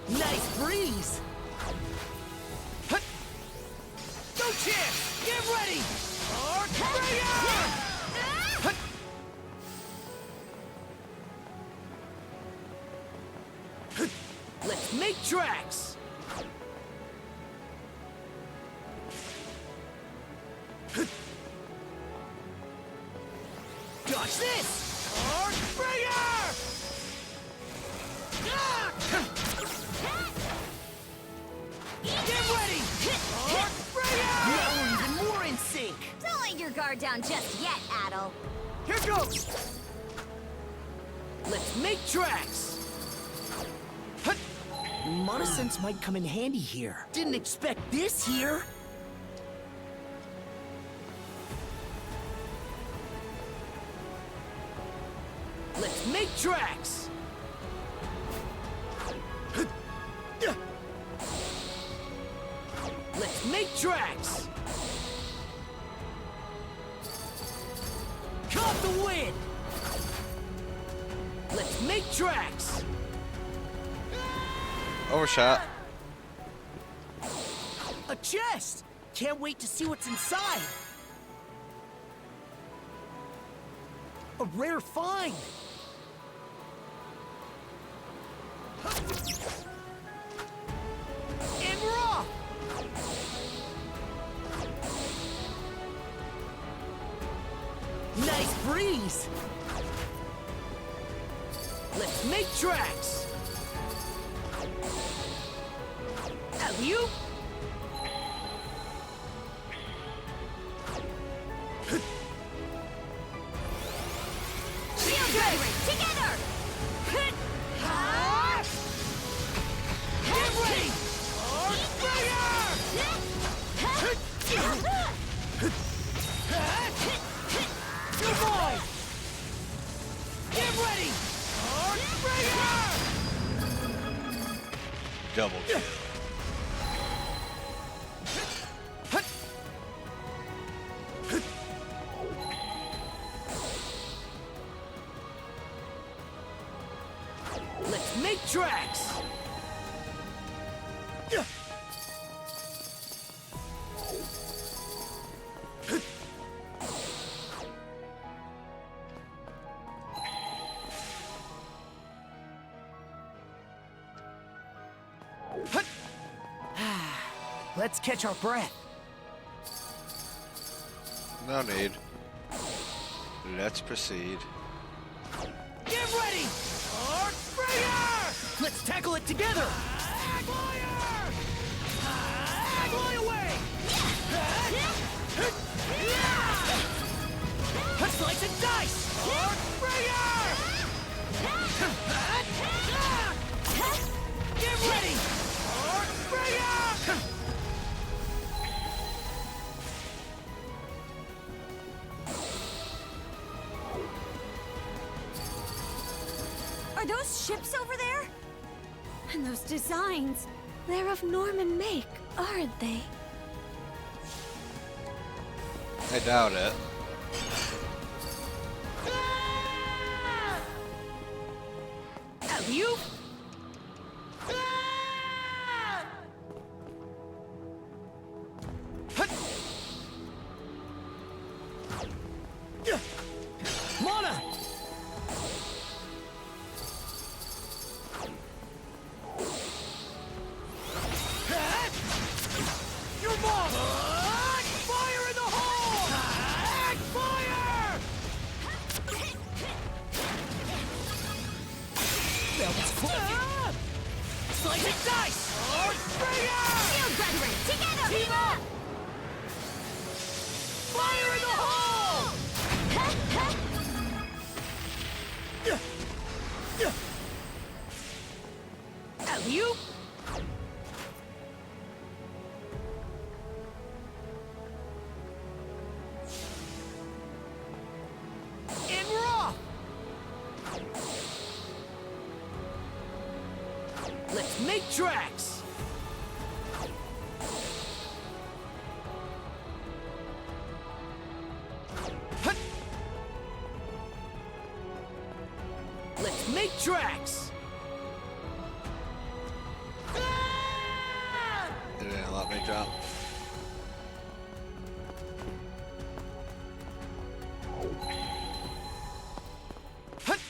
Nice breeze! No chance! Get ready! Arc Breaker! Let's make tracks! Dodge this! Arc Breaker! Get ready! Arc Breaker! Now we're even more in sync! Don't let your guard down just yet, Adol. Here goes! Let's make tracks! Mana Sense might come in handy here. Didn't expect this here! Let's make tracks! Let's make tracks! Caught the wind! Let's make tracks! Overshot. A chest! Can't wait to see what's inside! A rare find! And we're off! Nice breeze! Let's make tracks! Alley-oop! Shield Dragon, together! Get ready! Arc Breaker! You're mine! Get ready! Arc Breaker! Double kill. Let's make tracks! Let's catch our breath. No need. Let's proceed. Get ready! Arc Breaker! Let's tackle it together! Fly away! Let's slice and dice! Arc Breaker! Get ready! Arc Breaker! Are those ships over there? And those designs? They're of Norman make, aren't they? I doubt it. Alley-oop! Mana! Your mom! Slice and dice! Springer! Shield brethren, together! Team up! Fire in the hole! Alley-oop! And we're off! Let's make tracks! Hut! Let's make tracks! It didn't let me jump. Hut!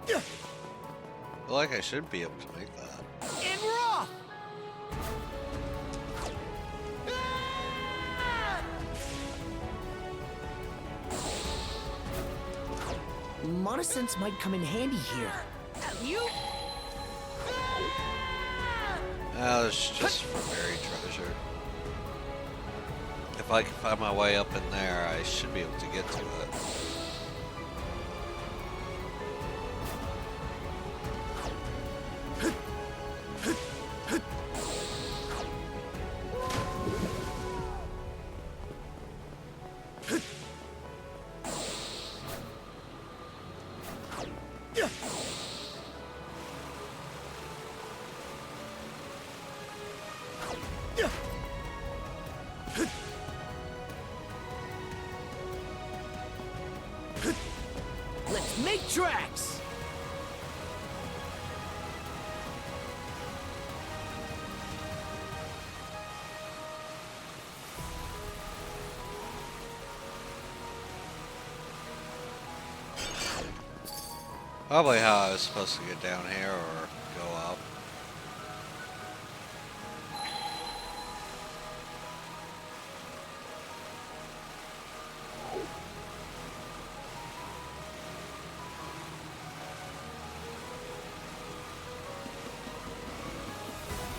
I feel like I should be able to make that. And we're off! Monosense might come in handy here. Alley-oop! It's just for buried treasure. If I can find my way up in there, I should be able to get to it. Let's make tracks! Probably how I was supposed to get down here or go up.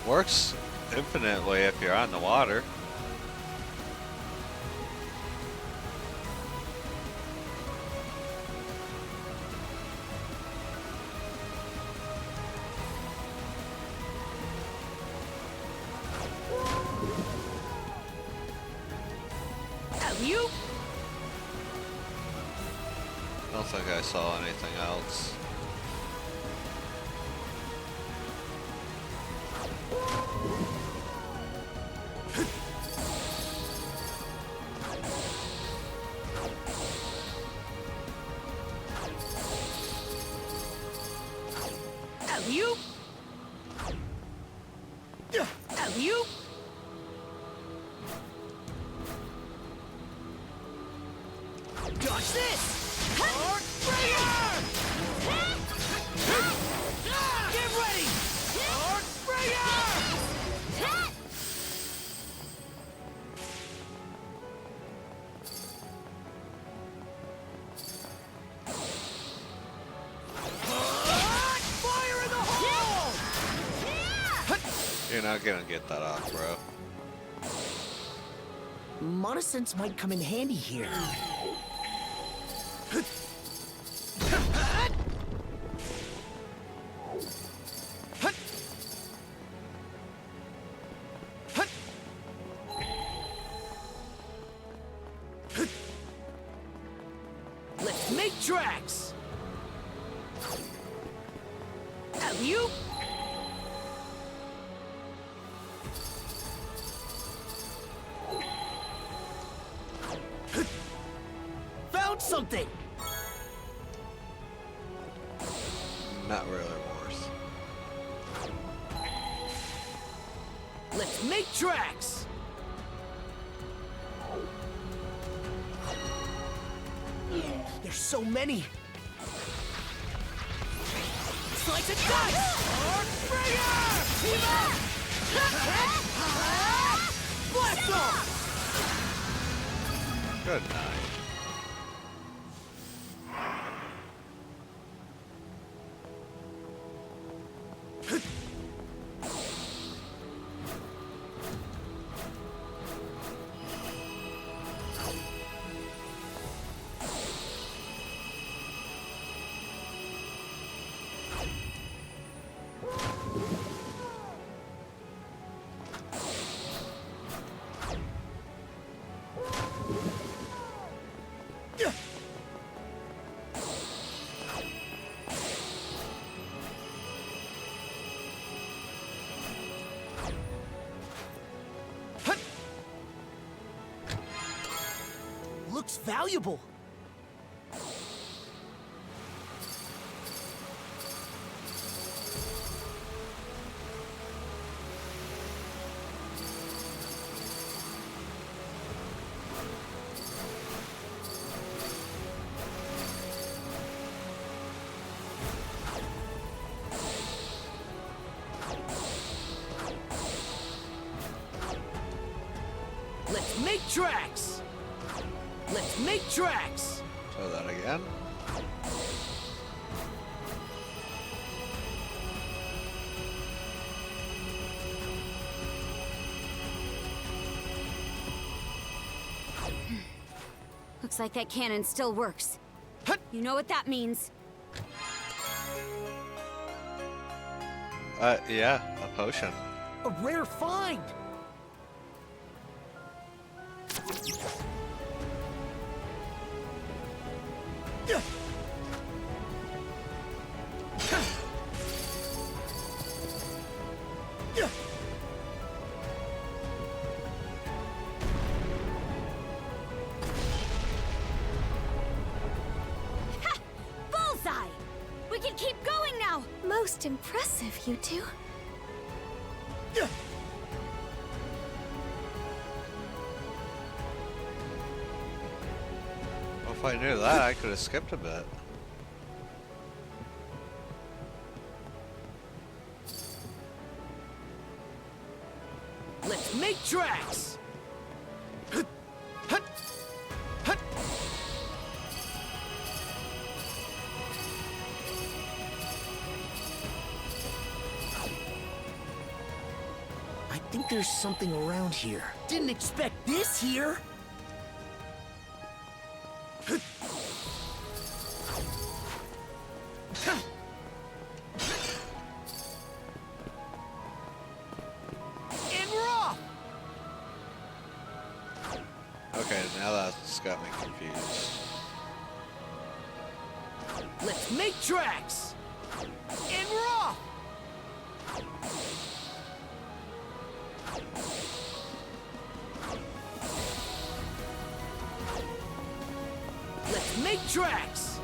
Works infinitely if you're on the water. Alley-oop! I don't think I saw anything else. Alley-oop! Alley-oop! Dodge this! Arc Springer! Get ready! Arc Springer! Fire in the hole! You're not gonna get that off, bro. Monosense might come in handy here. Let's make tracks! Alley-oop! Found something! Not really worth. Let's make tracks! There's so many! Slice and dice! Arc Springer! Team up! Blast off! Good night. Looks valuable. Let's make tracks! Let's make tracks! Try that again. Looks like that cannon still works. You know what that means? Yeah, a potion. A rare find! Ha! Bullseye! We can keep going now! Most impressive, you two. Well, if I knew that, I could have skipped a bit. Let's make tracks! I think there's something around here. Didn't expect this here! And we're off! Okay, now that's got me confused. Let's make tracks! And we're off! Let's make tracks!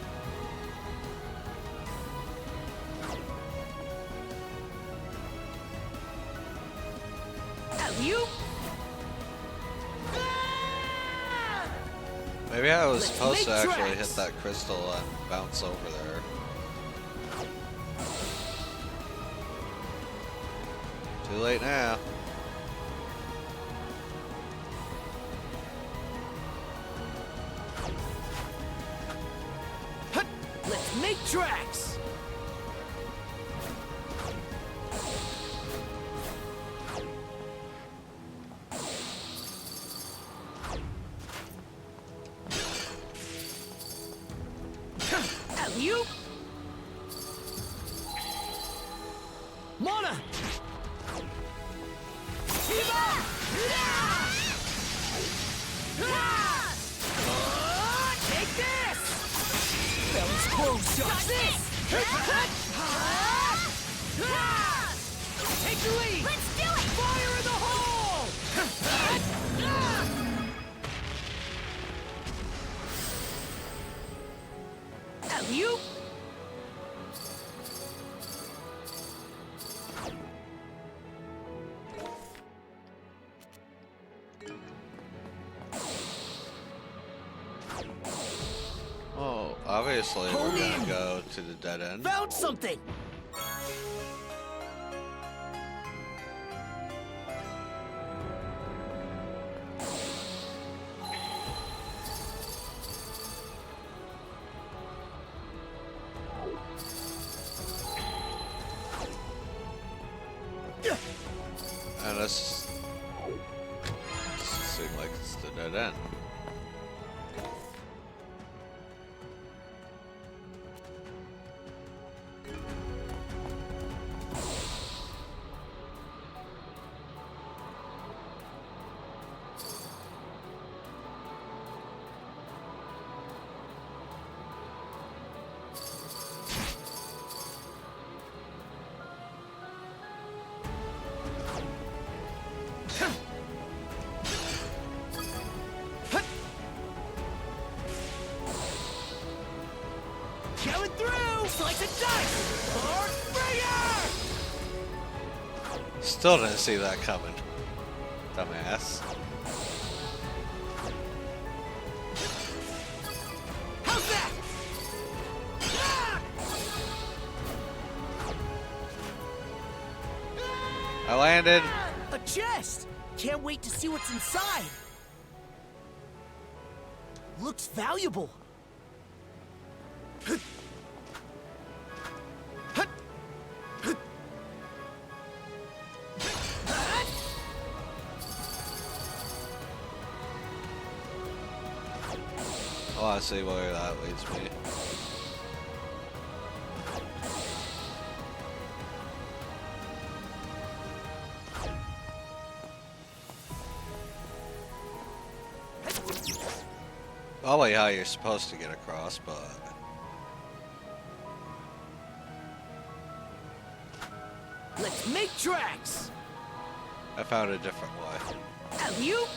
Alley-oop! Maybe I was Let's supposed to make actually hit tracks. that crystal and bounce over there. Too late now. Let's make tracks! Alley-oop! Mana! Take this! That was close, Josh! Take the lead! Let's do it! Fire in the hole! Alley-oop! Oh, obviously Hold we're gonna in. go to the dead end. Found something! Slice and dice! Lordbringer! Still didn't see that coming. Dumbass. How's that? I landed. A chest! Can't wait to see what's inside. Looks valuable. I want to see where that leads me. Probably how you're supposed to get across, but Let's make tracks! I found a different way. Alley-oop!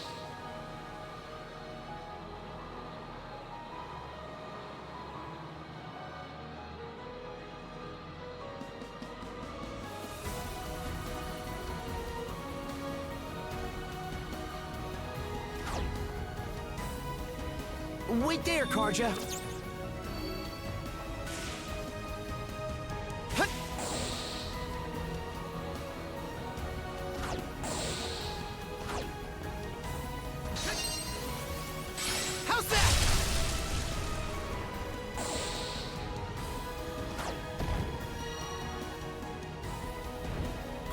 Wait there, Karja. Hut! How's that?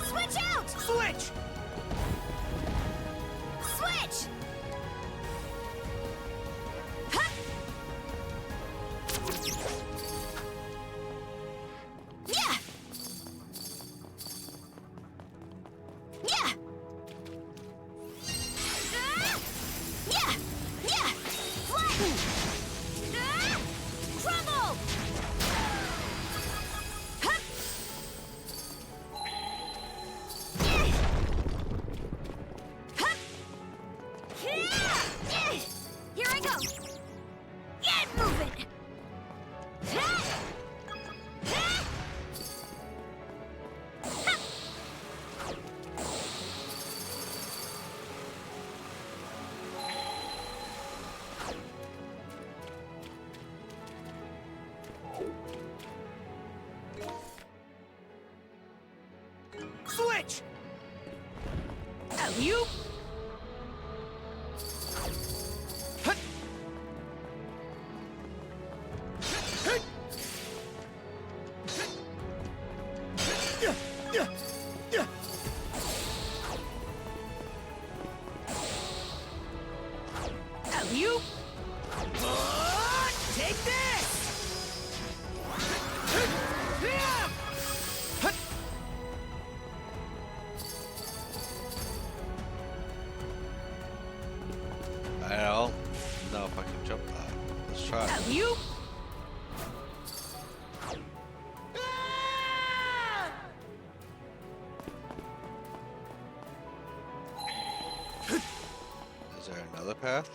Switch out! Switch! Switch! Yeah! Yeah! Yeah! Yeah! Flatten! Crumble! Hup! Hup! Here I go! Get moving! Switch! Alley-oop! Hut! Hut! Yeah, yeah, yeah. Alley-oop! Take this! Yeah! Hut! I don't know if I can jump that. Let's try. Alley-oop! Is there another path?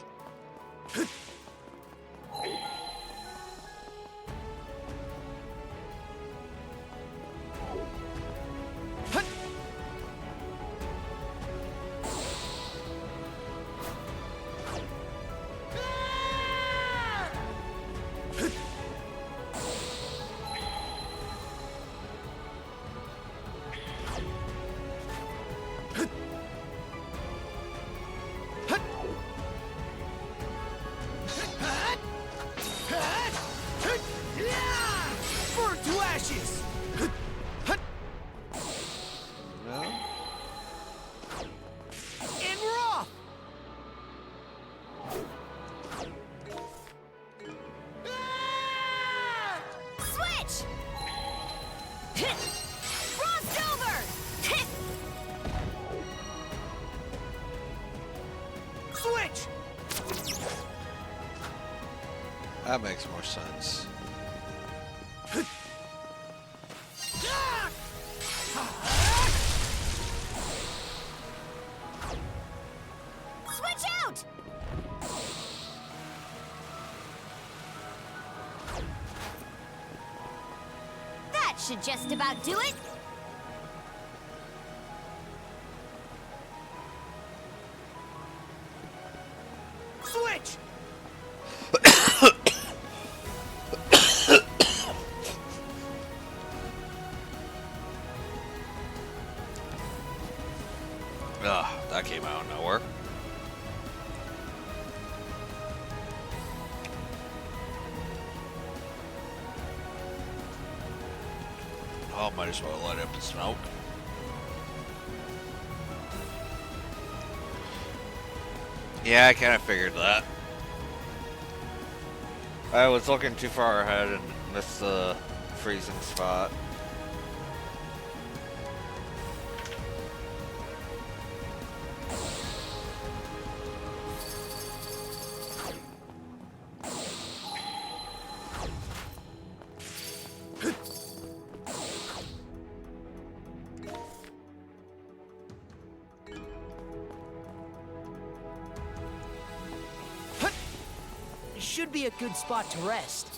Burn to ashes! No? And we're off! Switch! Frost over! Switch! That makes more sense. Switch out! should just about do it. Switch! Ugh, that came out of nowhere. Oh, might as well light up and smoke. Yeah, I kind of figured that. I was looking too far ahead and missed the freezing spot. Should be a good spot to rest.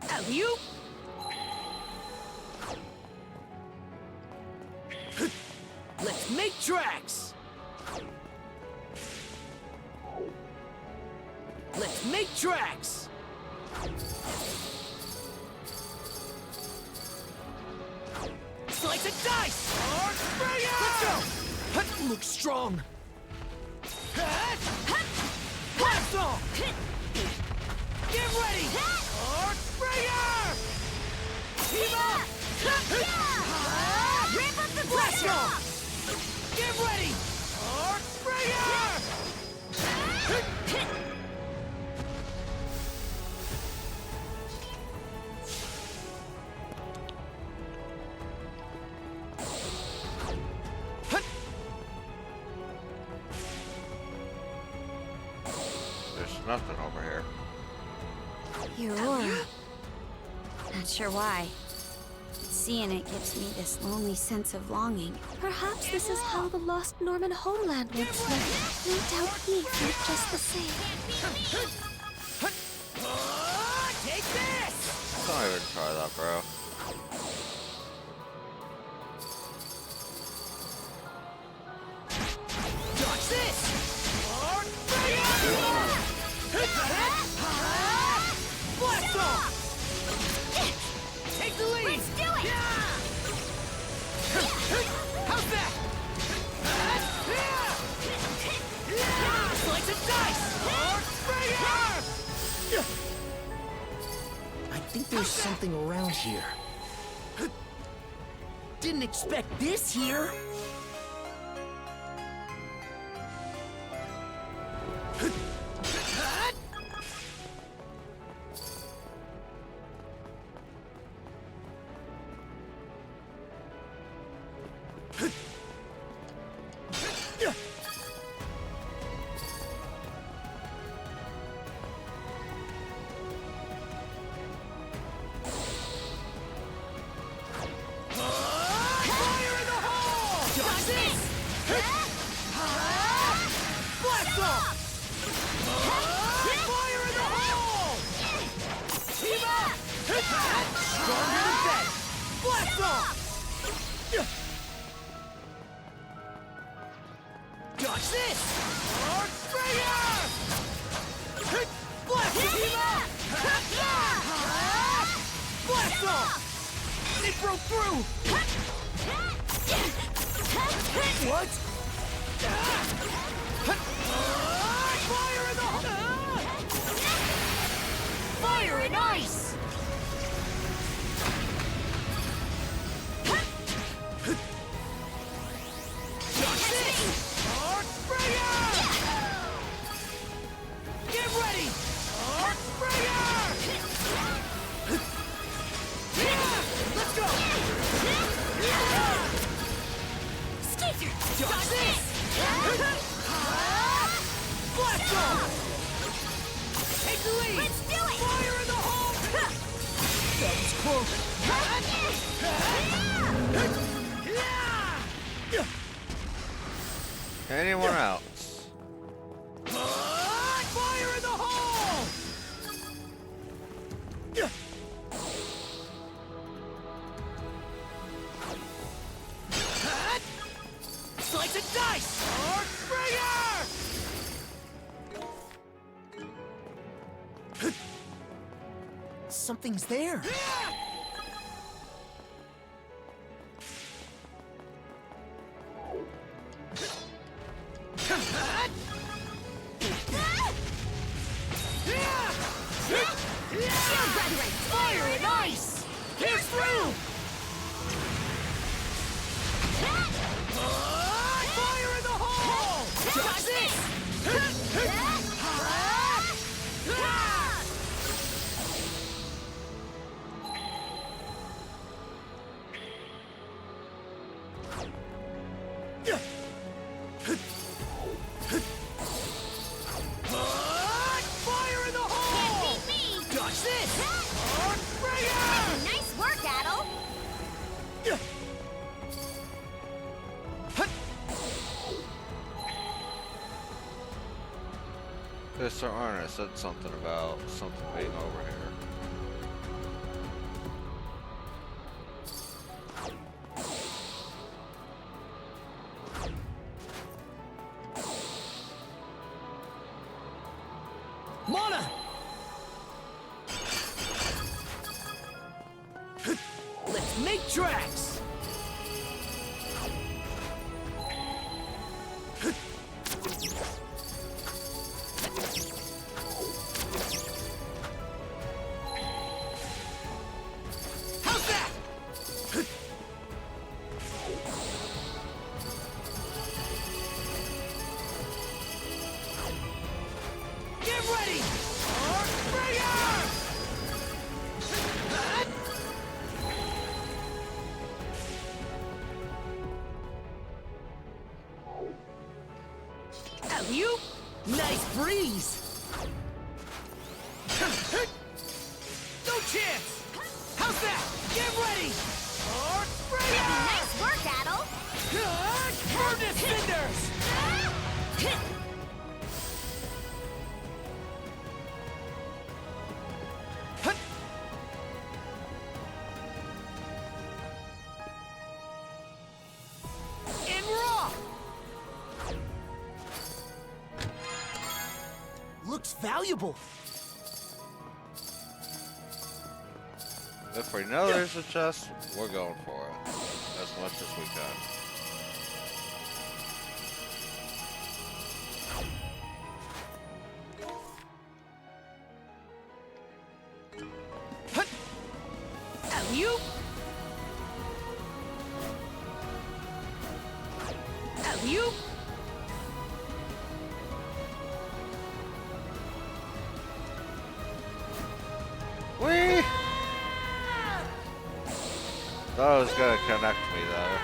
Alley-oop! Let's make tracks! Let's make tracks! Slice of dice! Let's go! Looks strong! Blast off! Get ready! Arc Springer! Team up! Rip up the Blast blast off! Get ready! Arc Springer! There's nothing over here. You're not sure why. Seeing it gives me this lonely sense of longing. Perhaps this is how the lost Norman homeland once looked. No doubt he felt just the same. Take this! Don't even try that, bro. Dodge this! Arc Springer! Blast off! Take the lead! Let's do it! How's that? Slice of dice! Arc Springer! I think there's something around here. Didn't expect this here. Dodge this! Arc Springer! Blast it! Blast off! It broke through! What? Fire in the Fire and ice! Dodge this! Arc Springer! Get ready! Arc Springer! Let's go! Skater! Dodge this! Blast off! Take the lead! Let's do it! Fire in the hole! That was close! Anyone else? Fire in the hole! Something's there. Shield Brethren, fire and ice! Here's through! Fire in the hole! Dodge this! Fire in the hole! Can't beat me! Dodge this! Nice work, Adel! Mr. Arner said something about something being over here. Mana! Let's make tracks! How's that? Get ready! Archbringer! Alley-oop! Nice breeze! No chance! How's that? Get ready! Archbringer! Nice work, Adel! Furnace cinders! And raw! Looks valuable. If we know there's a chest, we're going for it. As much as we can. Alley-oop! Alley-oop! Whee! Thought it was gonna connect me though.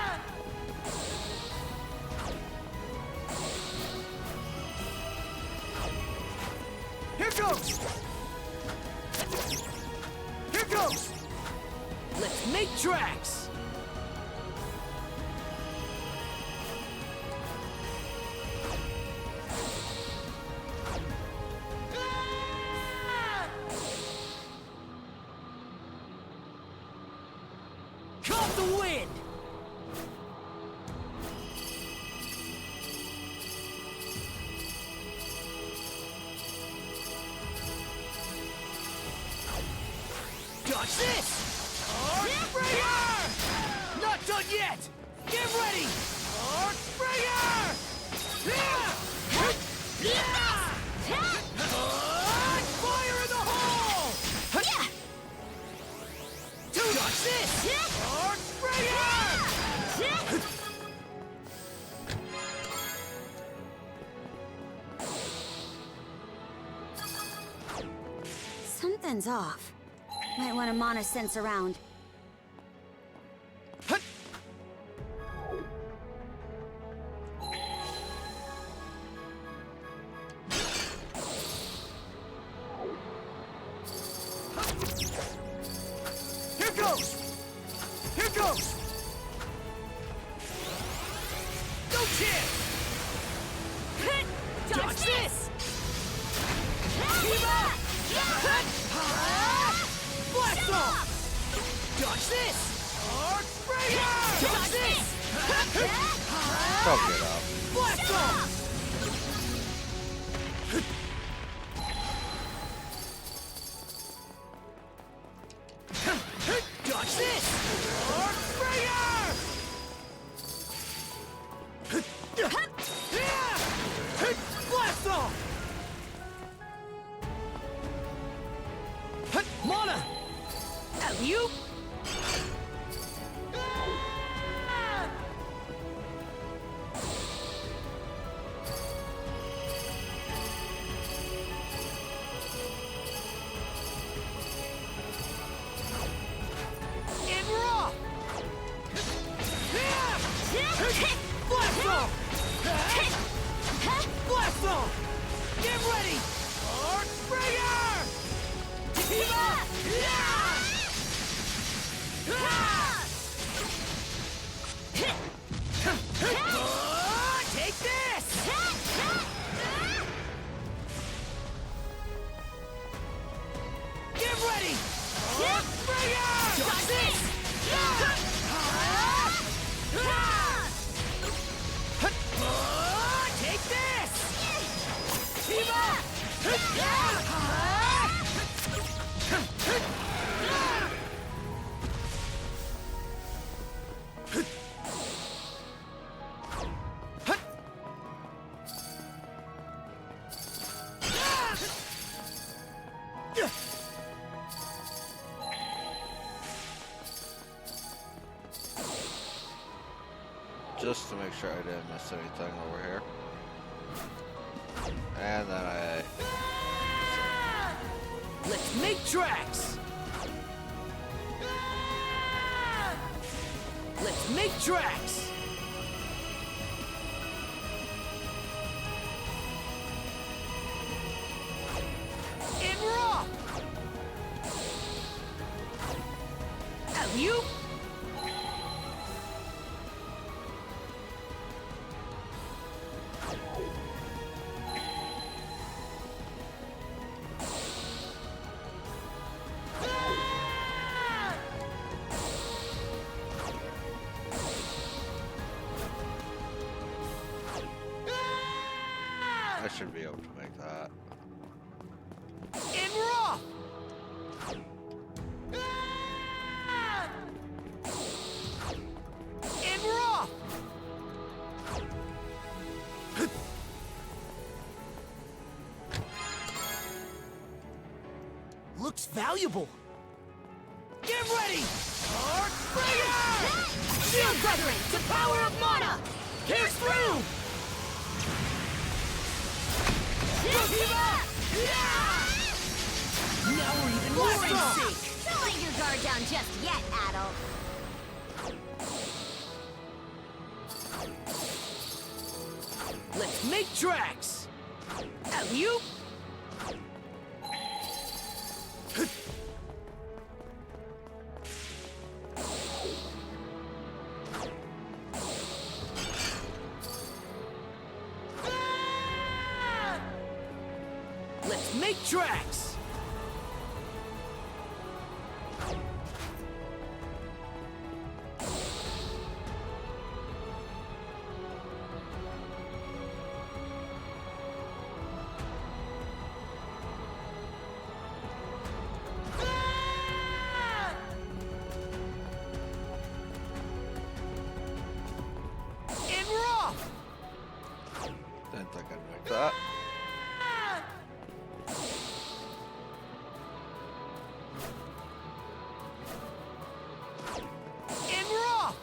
Here goes! Here goes! Let's make tracks! Caught the wind! Dodge this! Archbringer! Not done yet! Get ready! Archbringer! Fire in the hole! Dodge this! Archbringer! Something's off. Might want to mana sense around. Here goes! Here goes! No chance! Dodge this! Team up! Blast off! Dodge this! Archbringer! Dodge this! Don't get up. Blast off! You? Just to make sure I didn't miss anything over here. And then I... Let's make tracks! Let's make tracks! And raw! You? I should be able to make that. And raw! And raw! Looks valuable. Get ready! Arc Breaker! Shield Brethren, the power of mana! Pierce through! Now we're even more in sync! Don't let your guard down just yet, Adol. Let's make tracks! You? Let's make tracks! And raw! Didn't think I'd make that. And raw!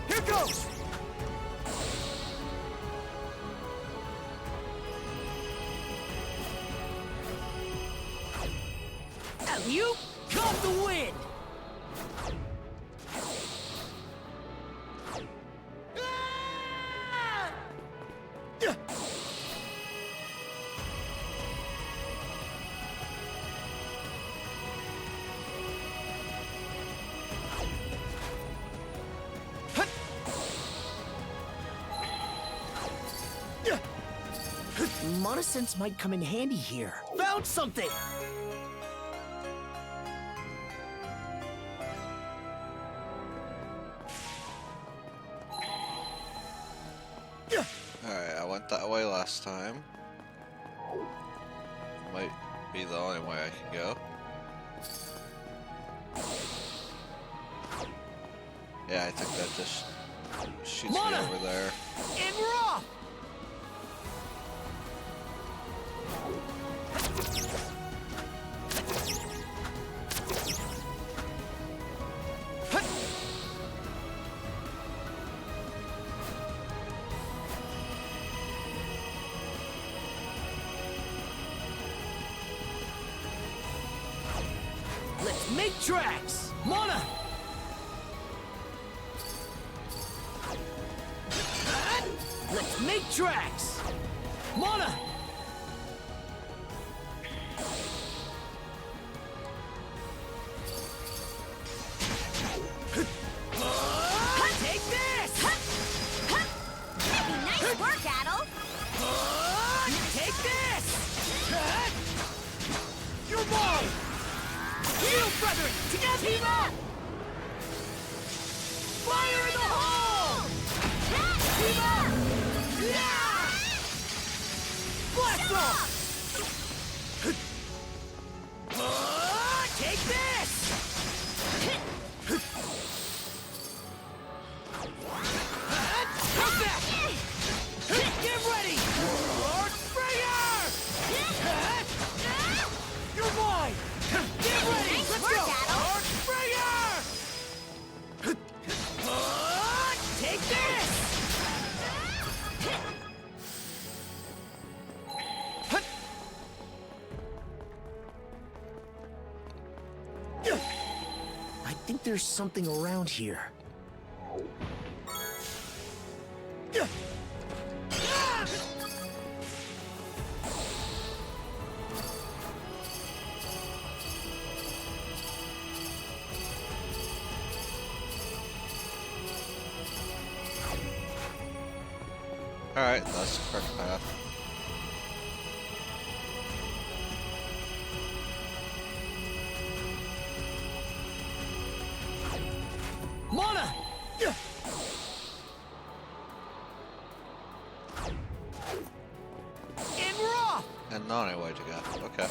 Here goes! You caught the wind! Mana Sense might come in handy here. Found something! Alright, I went that way last time. Might be the only way I can go. Yeah, I think that just shoots me over there. And we're off! Let's make tracks! Mana! Let's make tracks! Mana! Take this! Nice work, Adol! Take this! You're mine! You, brethren! Together! Team up! Fire in the hole! Team up! Yeah! Blast off! Take this! Come back! Get ready! Springer! You're mine! Get ready! Nice Let's work, go! Adol. Springer! Take this! I think there's something around here. Alright, that's the correct path. Mana! And we're off! And not any way to go. Okay.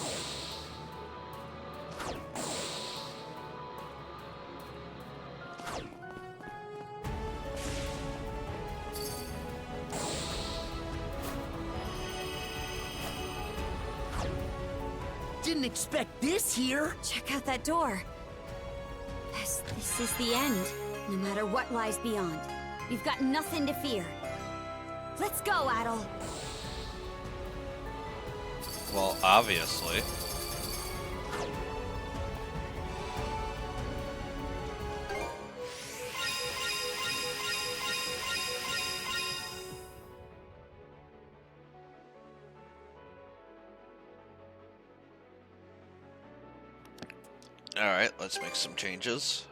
Didn't expect this here. Check out that door. This is the end. No matter what lies beyond. We've got nothing to fear. Let's go, Adol. Well, obviously. Alright, let's make some changes.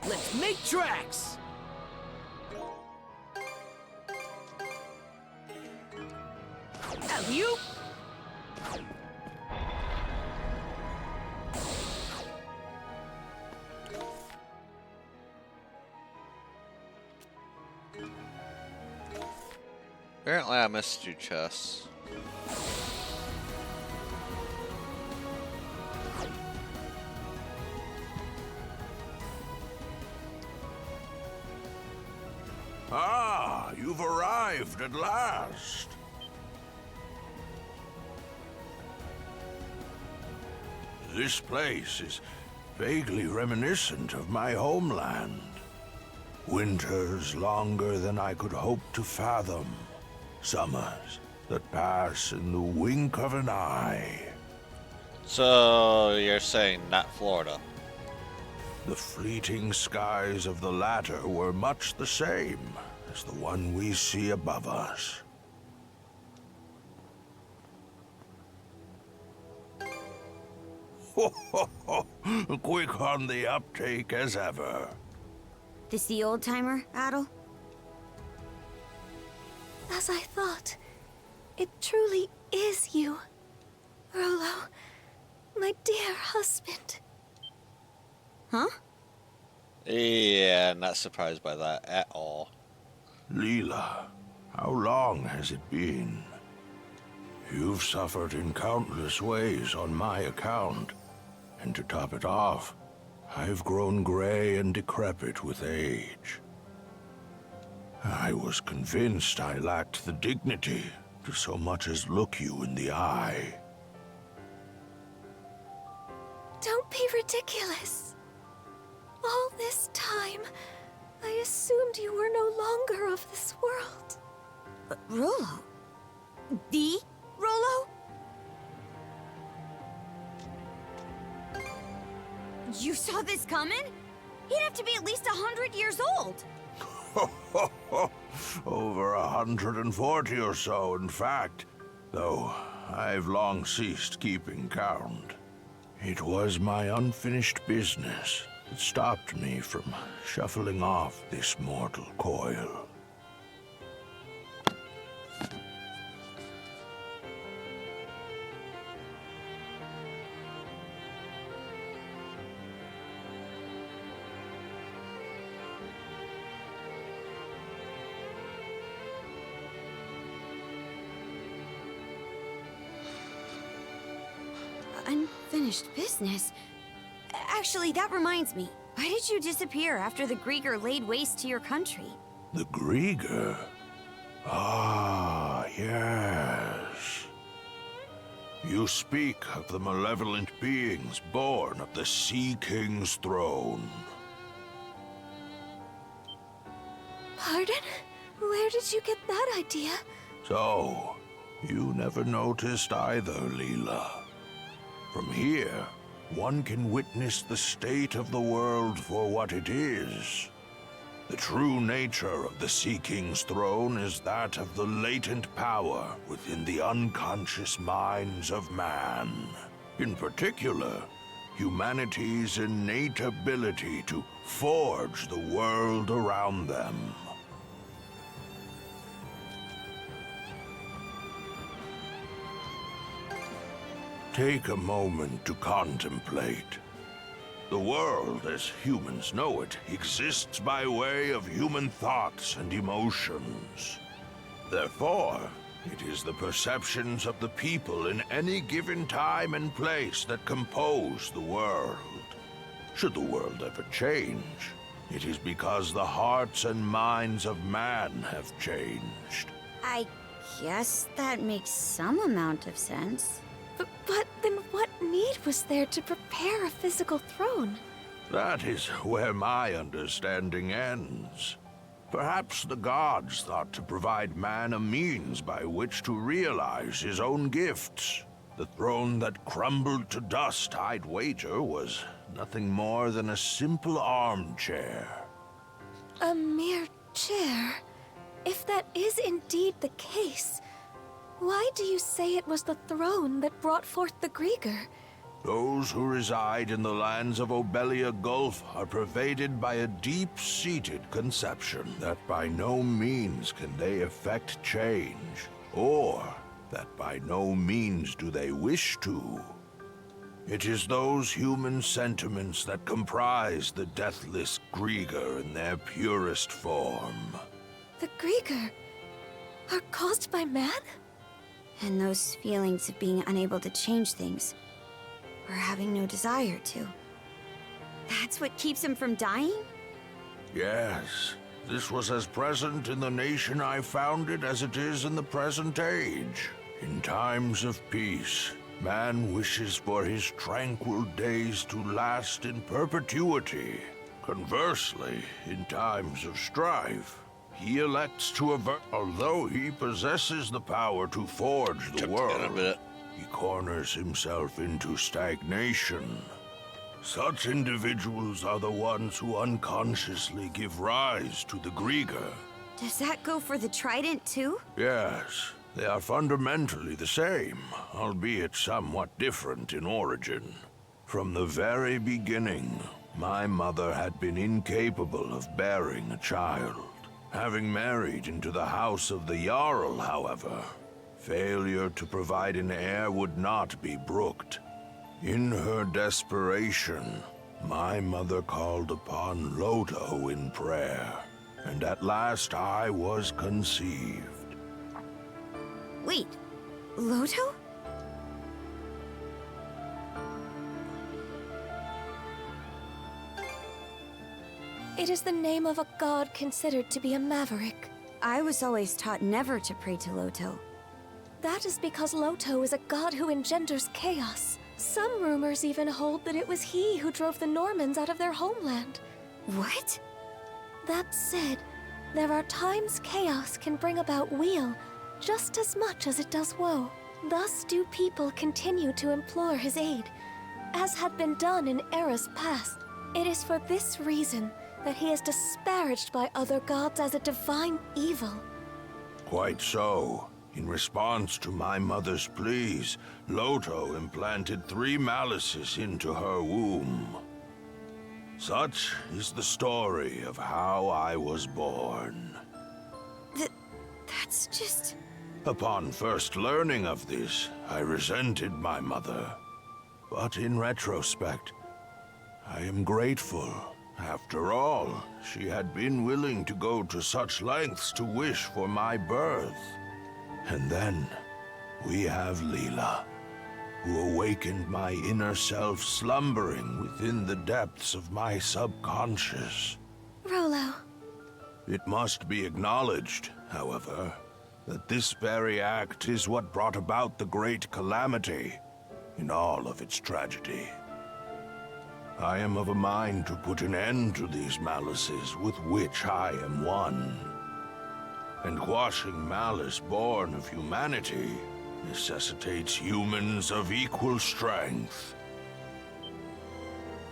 Let's make tracks! Alley-oop! Apparently I missed you, Chess. Ah, you've arrived at last. This place is vaguely reminiscent of my homeland. Winters longer than I could hope to fathom. Summers that pass in the wink of an eye. So, you're saying not Florida? The fleeting skies of the latter were much the same as the one we see above us. Quick on the uptake as ever. This the old-timer, Adol? As I thought, it truly is you, Rollo, my dear husband. Huh? Yeah, not surprised by that at all. Leela, how long has it been? You've suffered in countless ways on my account. And to top it off, I've grown gray and decrepit with age. I was convinced I lacked the dignity to so much as look you in the eye. Don't be ridiculous. All this time, I assumed you were no longer of this world. Rollo? The Rollo? You saw this coming? He'd have to be at least 100 years old. Over 140 or so, in fact, though I've long ceased keeping count. It was my unfinished business that stopped me from shuffling off this mortal coil. Unfinished business? Actually, that reminds me. Why did you disappear after the Grieger laid waste to your country? The Grieger? Ah, yes. You speak of the malevolent beings born of the Sea King's throne. Pardon? Where did you get that idea? So, you never noticed either, Leela. From here, one can witness the state of the world for what it is. The true nature of the Sea King's throne is that of the latent power within the unconscious minds of man. In particular, humanity's innate ability to forge the world around them. Take a moment to contemplate. The world, as humans know it, exists by way of human thoughts and emotions. Therefore, it is the perceptions of the people in any given time and place that compose the world. Should the world ever change, it is because the hearts and minds of man have changed. I guess that makes some amount of sense. But then what need was there to prepare a physical throne? That is where my understanding ends. Perhaps the gods thought to provide man a means by which to realize his own gifts. The throne that crumbled to dust, I'd wager, was nothing more than a simple armchair. A mere chair? If that is indeed the case, why do you say it was the throne that brought forth the Grieger? Those who reside in the lands of Obelia Gulf are pervaded by a deep-seated conception that by no means can they effect change, or that by no means do they wish to. It is those human sentiments that comprise the deathless Grieger in their purest form. The Grieger are caused by man? And those feelings of being unable to change things, or having no desire to. That's what keeps him from dying? Yes, this was as present in the nation I founded as it is in the present age. In times of peace, man wishes for his tranquil days to last in perpetuity. Conversely, in times of strife, he elects to avert. Although he possesses the power to forge the world, he corners himself into stagnation. Such individuals are the ones who unconsciously give rise to the Grieger. Does that go for the Trident too? Yes, they are fundamentally the same, albeit somewhat different in origin. From the very beginning, my mother had been incapable of bearing a child. Having married into the house of the Jarl, however, failure to provide an heir would not be brooked. In her desperation, my mother called upon Lotto in prayer, and at last I was conceived. Wait, Lotto? It is the name of a god considered to be a maverick. I was always taught never to pray to Lotto. That is because Lotto is a god who engenders chaos. Some rumors even hold that it was he who drove the Normans out of their homeland. What? That said, there are times chaos can bring about weal just as much as it does woe. Thus do people continue to implore his aid, as had been done in eras past. It is for this reason that he is disparaged by other gods as a divine evil. Quite so. In response to my mother's pleas, Lotto implanted 3 malices into her womb. Such is the story of how I was born. That's just... Upon first learning of this, I resented my mother. But in retrospect, I am grateful. After all, she had been willing to go to such lengths to wish for my birth. And then, we have Leela, who awakened my inner self slumbering within the depths of my subconscious. Rollo. It must be acknowledged, however, that this very act is what brought about the great calamity in all of its tragedy. I am of a mind to put an end to these malices with which I am one. And quashing malice born of humanity necessitates humans of equal strength.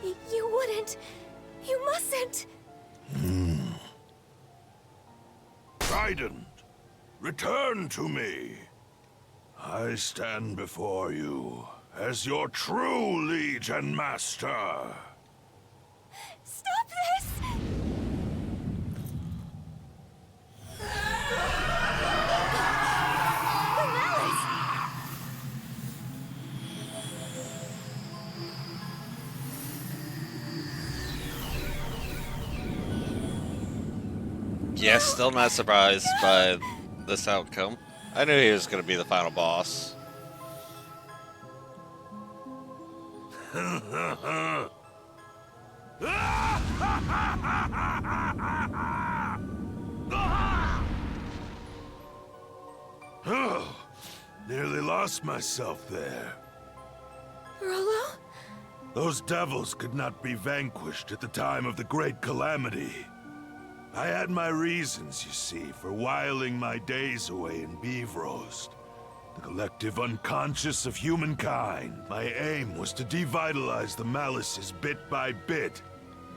You wouldn't. You mustn't. Trident, return to me. I stand before you as your true liege and master. Stop this! Yes, still not surprised by this outcome. I knew he was going to be the final boss. Nearly lost myself there. Rollo? Those devils could not be vanquished at the time of the Great Calamity. I had my reasons, you see, for whiling my days away in Beevrost. The collective unconscious of humankind. My aim was to devitalize the malices bit by bit,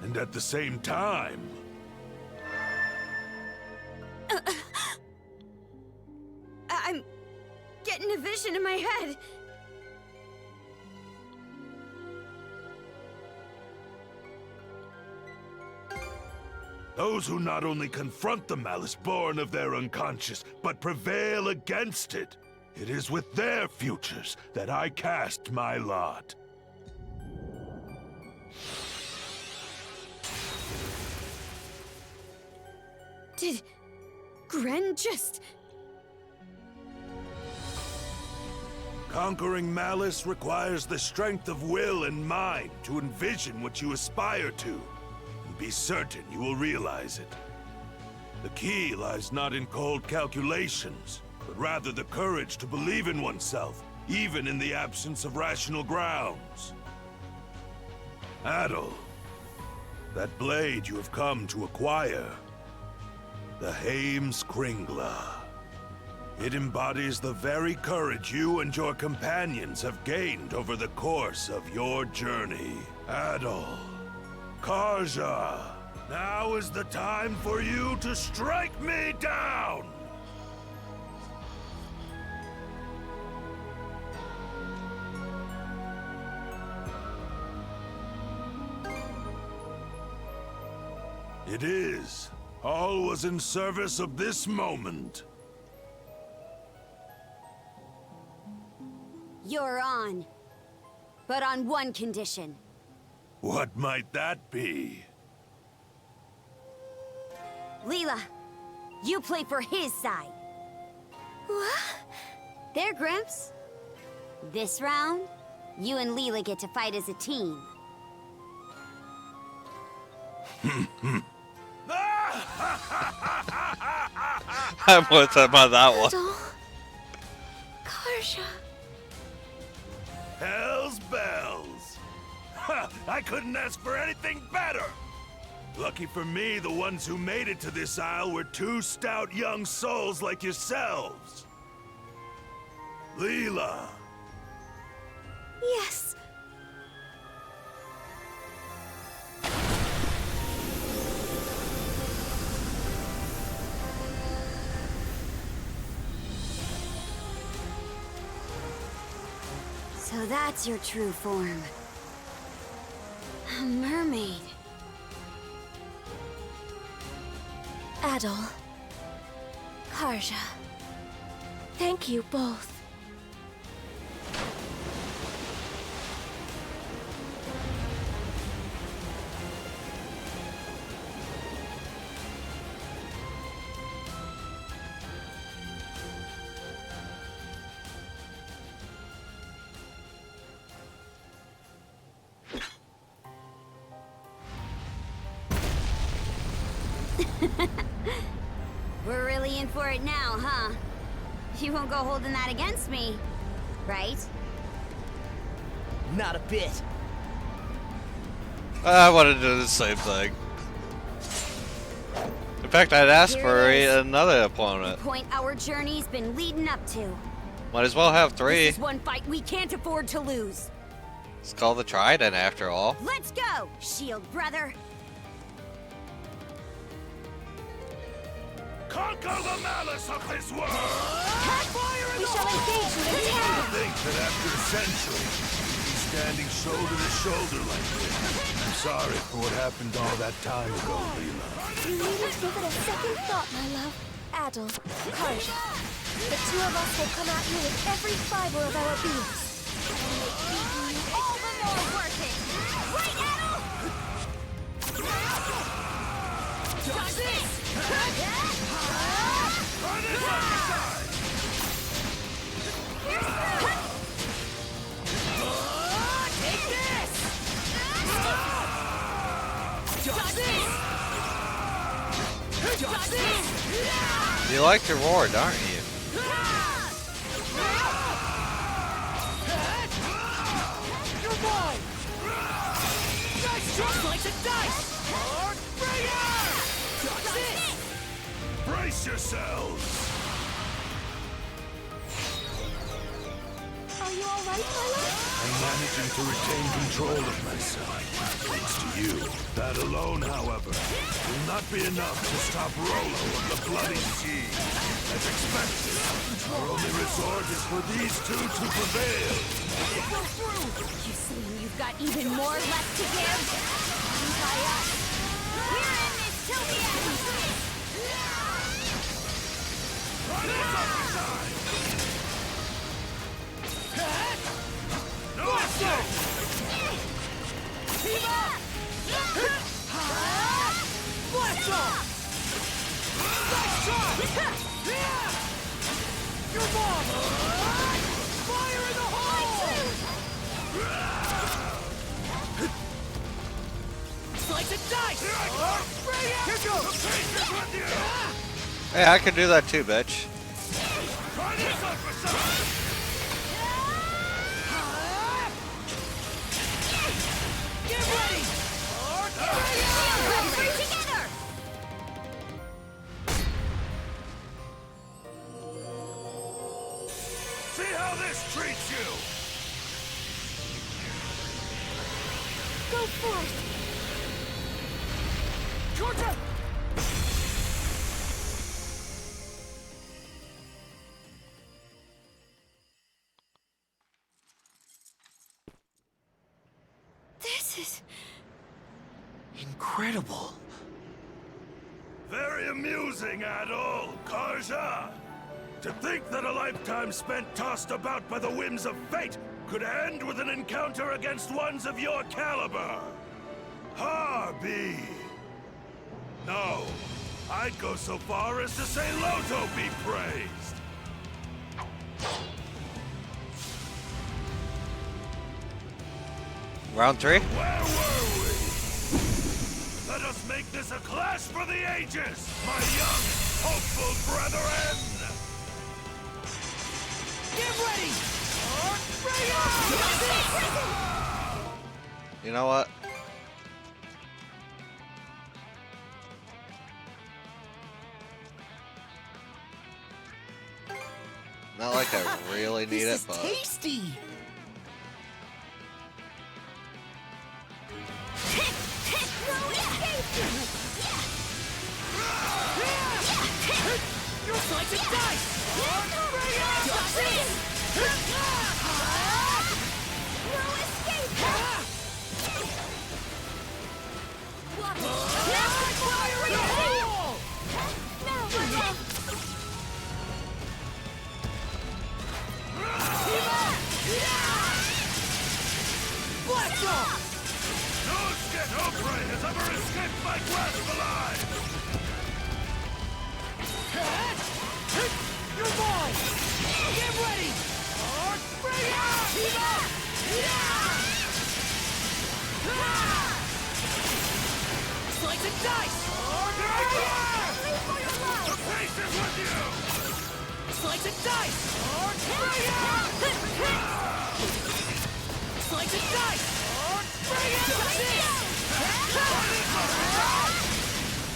and at the same time... I'm getting a vision in my head. Those who not only confront the malice born of their unconscious, but prevail against it. It is with their futures that I cast my lot. Did Gren just... Conquering malice requires the strength of will and mind to envision what you aspire to. Be certain you will realize it. The key lies not in cold calculations, but rather the courage to believe in oneself, even in the absence of rational grounds. Adol, that blade you have come to acquire, the Haim's Kringla. It embodies the very courage you and your companions have gained over the course of your journey. Adol. Karja, now is the time for you to strike me down! It is. All was in service of this moment. You're on. But on one condition. What might that be? Leela, you play for his side. What? There, Grimps. This round, you and Leela get to fight as a team. I'm with him on that one. Adol. Karja. Hell's bells! Ha! I couldn't ask for anything better! Lucky for me, the ones who made it to this isle were two stout young souls like yourselves. Leela! Yes. So that's your true form. A mermaid. Adol. Karja. Thank you both. We're really in for it now, huh? You won't go holding that against me, right? Not a bit. I want to do the same thing. In fact, I'd ask Here for it is. another The opponent. point our journey's been leading up to. Might as well have three. This is one fight we can't afford to lose. It's called the Trident after all. Let's go, Shield brother. Conquer the malice of this world! We shall engage in a tandem. Think that after a century, we'd be standing shoulder to shoulder like this. I'm sorry for what happened all that time ago, Leela. You needn't give it a second thought, my love. Adol. Karja. The two of us will come at you with every fiber of our beings. All the more worth it. Right, Adol? Touch this! Take this! Touch this! Touch this! You like to roar, don't you? You're mine! Nice just like the dice! Bring it! Touch this! Brace yourselves! Are you all right, my love? I'm managing to retain control of myself, thanks to you. That alone, however, will not be enough to stop Rollo of the Bloody Sea. As expected, our only resort is for these two to prevail. You see, you've got even more left to give? By us. We're in this till the end! Blast it! Team up! Blast off! Nice shot! Your bomb! Fire in the hole! Slice and dice! Bring it! Here goes! Hey, I can do that too, bitch. Try this on for size! Get ready! Bring together! See how this treats you! Go forth. Georgia! This is... Incredible. Very amusing, Adol. Karja. To think that a lifetime spent tossed about by the whims of fate could end with an encounter against ones of your caliber. Harbi. No, I'd go so far as to say Loto be praised. Round 3? Where were we? Let us make this a clash for the ages, my young, hopeful brethren! Get ready! You know what? Not like I really need it, but tasty! You're slice and dice! No escape! No skit or prey has ever escaped my grasp alive! You're mine! Get ready! Slice and dice! The pace is with you! Slice and dice! Slice and dice!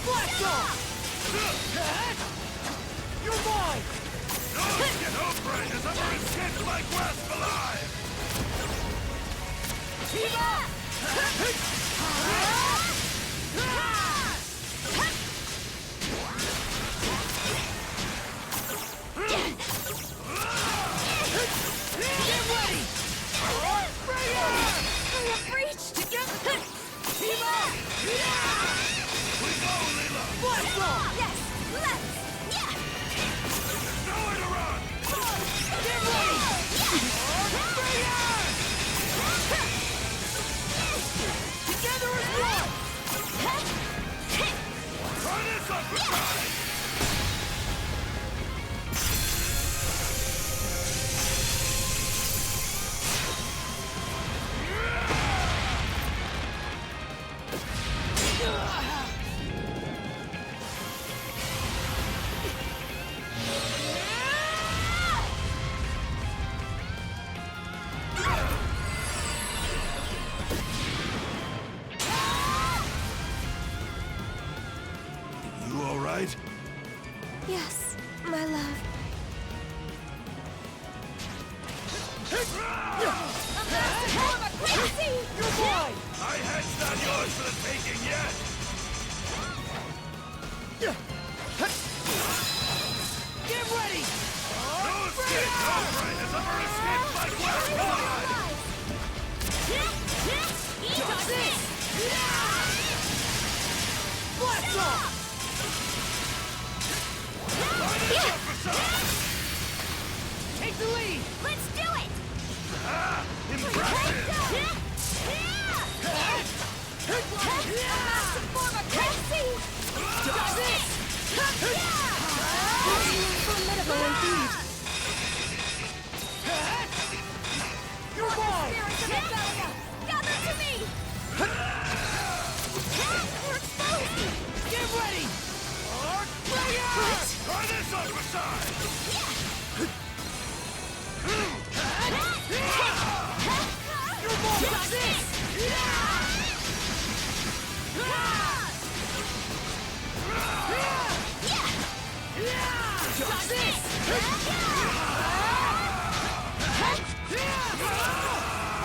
Blast off! You're mine! No skit or prey has ever escaped my grasp alive! Get ready! Reach! Together! Team up! We go, Leela! Blast off! Yes! Let's! Yeah! There's nowhere to run! Get ready! Together as one! Try this on for size! You all right? Yes, my love. You're mine! My head's not yours for the taking yet! Get ready! No skit or prey has ever escaped my grasp alive! That's it! Blast off! Take the lead! Let's do it! Ah, impressive! Does it! Formidable indeed. You're mine! Spirits of Rebellia, gather to me! We're exposed! Get ready! Try this on for size! You're mine! Does it! Does it!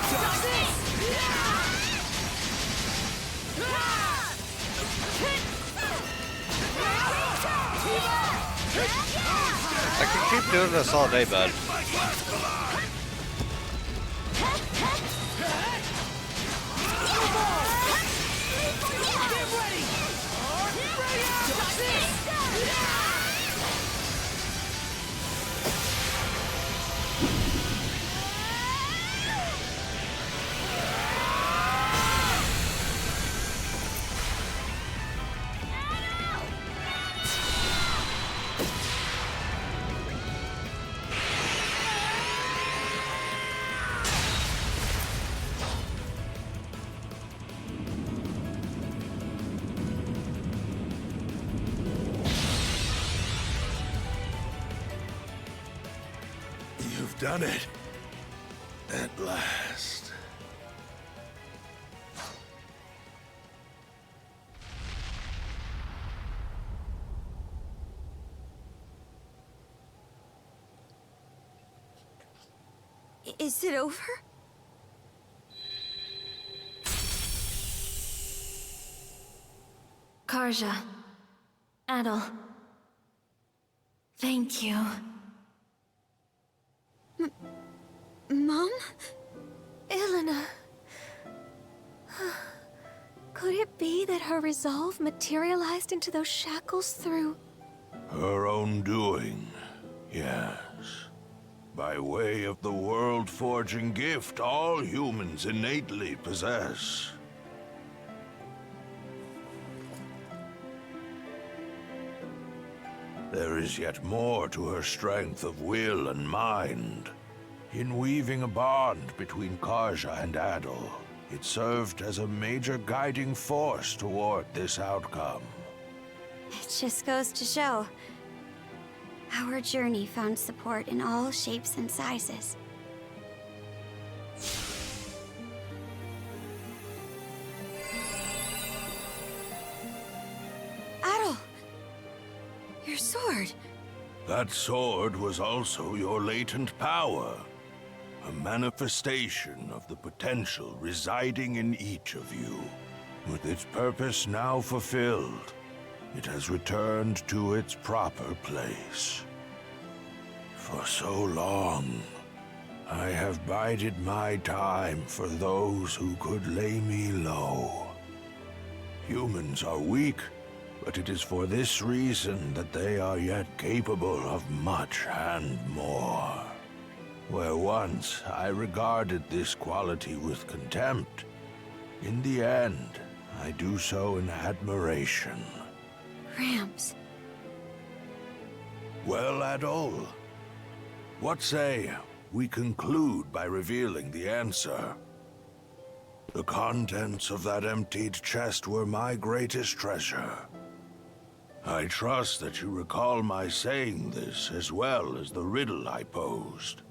Does it! I can keep doing this all day, bud. My grasp alive! Get ready! You've done it. At last. Is it over? Karja. Adol. Thank you. Mom? Elena. Could it be that her resolve materialized into those shackles through... Her own doing, yes. By way of the world-forging gift all humans innately possess. There is yet more to her strength of will and mind. In weaving a bond between Karja and Adol, it served as a major guiding force toward this outcome. It just goes to show. Our journey found support in all shapes and sizes. Adol! Your sword! That sword was also your latent power. A manifestation of the potential residing in each of you. With its purpose now fulfilled, it has returned to its proper place. For so long, I have bided my time for those who could lay me low. Humans are weak, but it is for this reason that they are yet capable of much and more. Where once I regarded this quality with contempt, in the end, I do so in admiration. Gramps. Well, Adol, what say we conclude by revealing the answer? The contents of that emptied chest were my greatest treasure. I trust that you recall my saying this as well as the riddle I posed.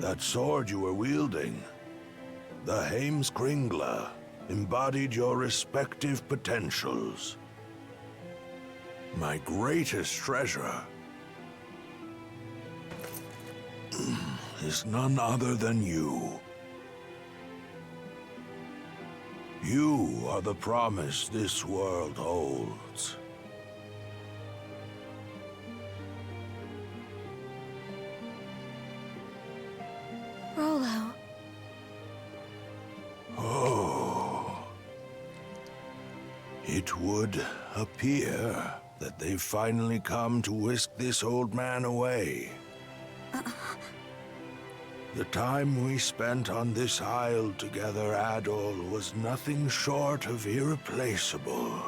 That sword you were wielding, the Heimskringla, embodied your respective potentials. My greatest treasure is none other than you. You are the promise this world holds. Rollo. Oh. It would appear that they've finally come to whisk this old man away. The time we spent on this isle together, Adol, was nothing short of irreplaceable.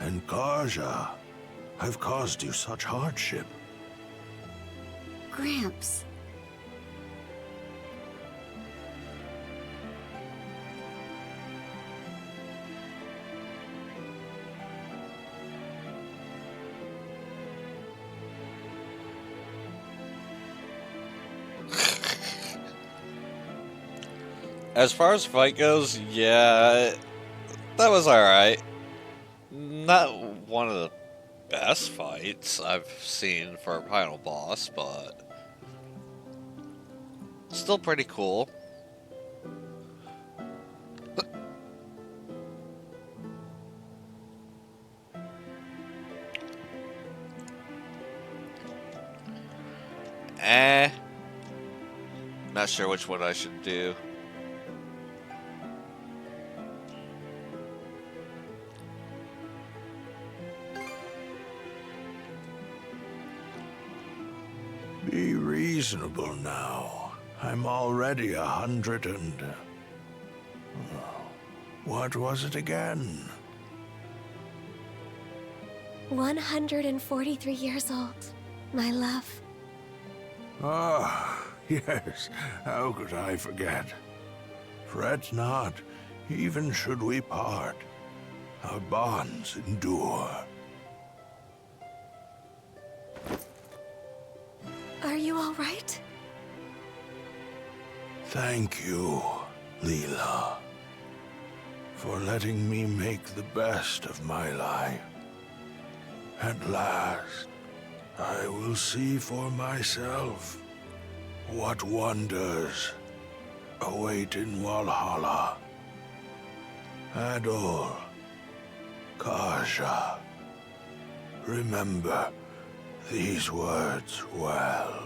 And Karja, I've caused you such hardship. Gramps. As far as fight goes, yeah, that was alright. Not one of the best fights I've seen for a final boss, but still pretty cool. Not sure which one I should do. Be reasonable now. I'm already 100 and... what was it again? 143 years old, my love. Ah, yes. How could I forget? Fret not, even should we part. Our bonds endure. Are you all right? Thank you, Leela, for letting me make the best of my life. At last, I will see for myself what wonders await in Valhalla. Adol, Kaja, remember these words well.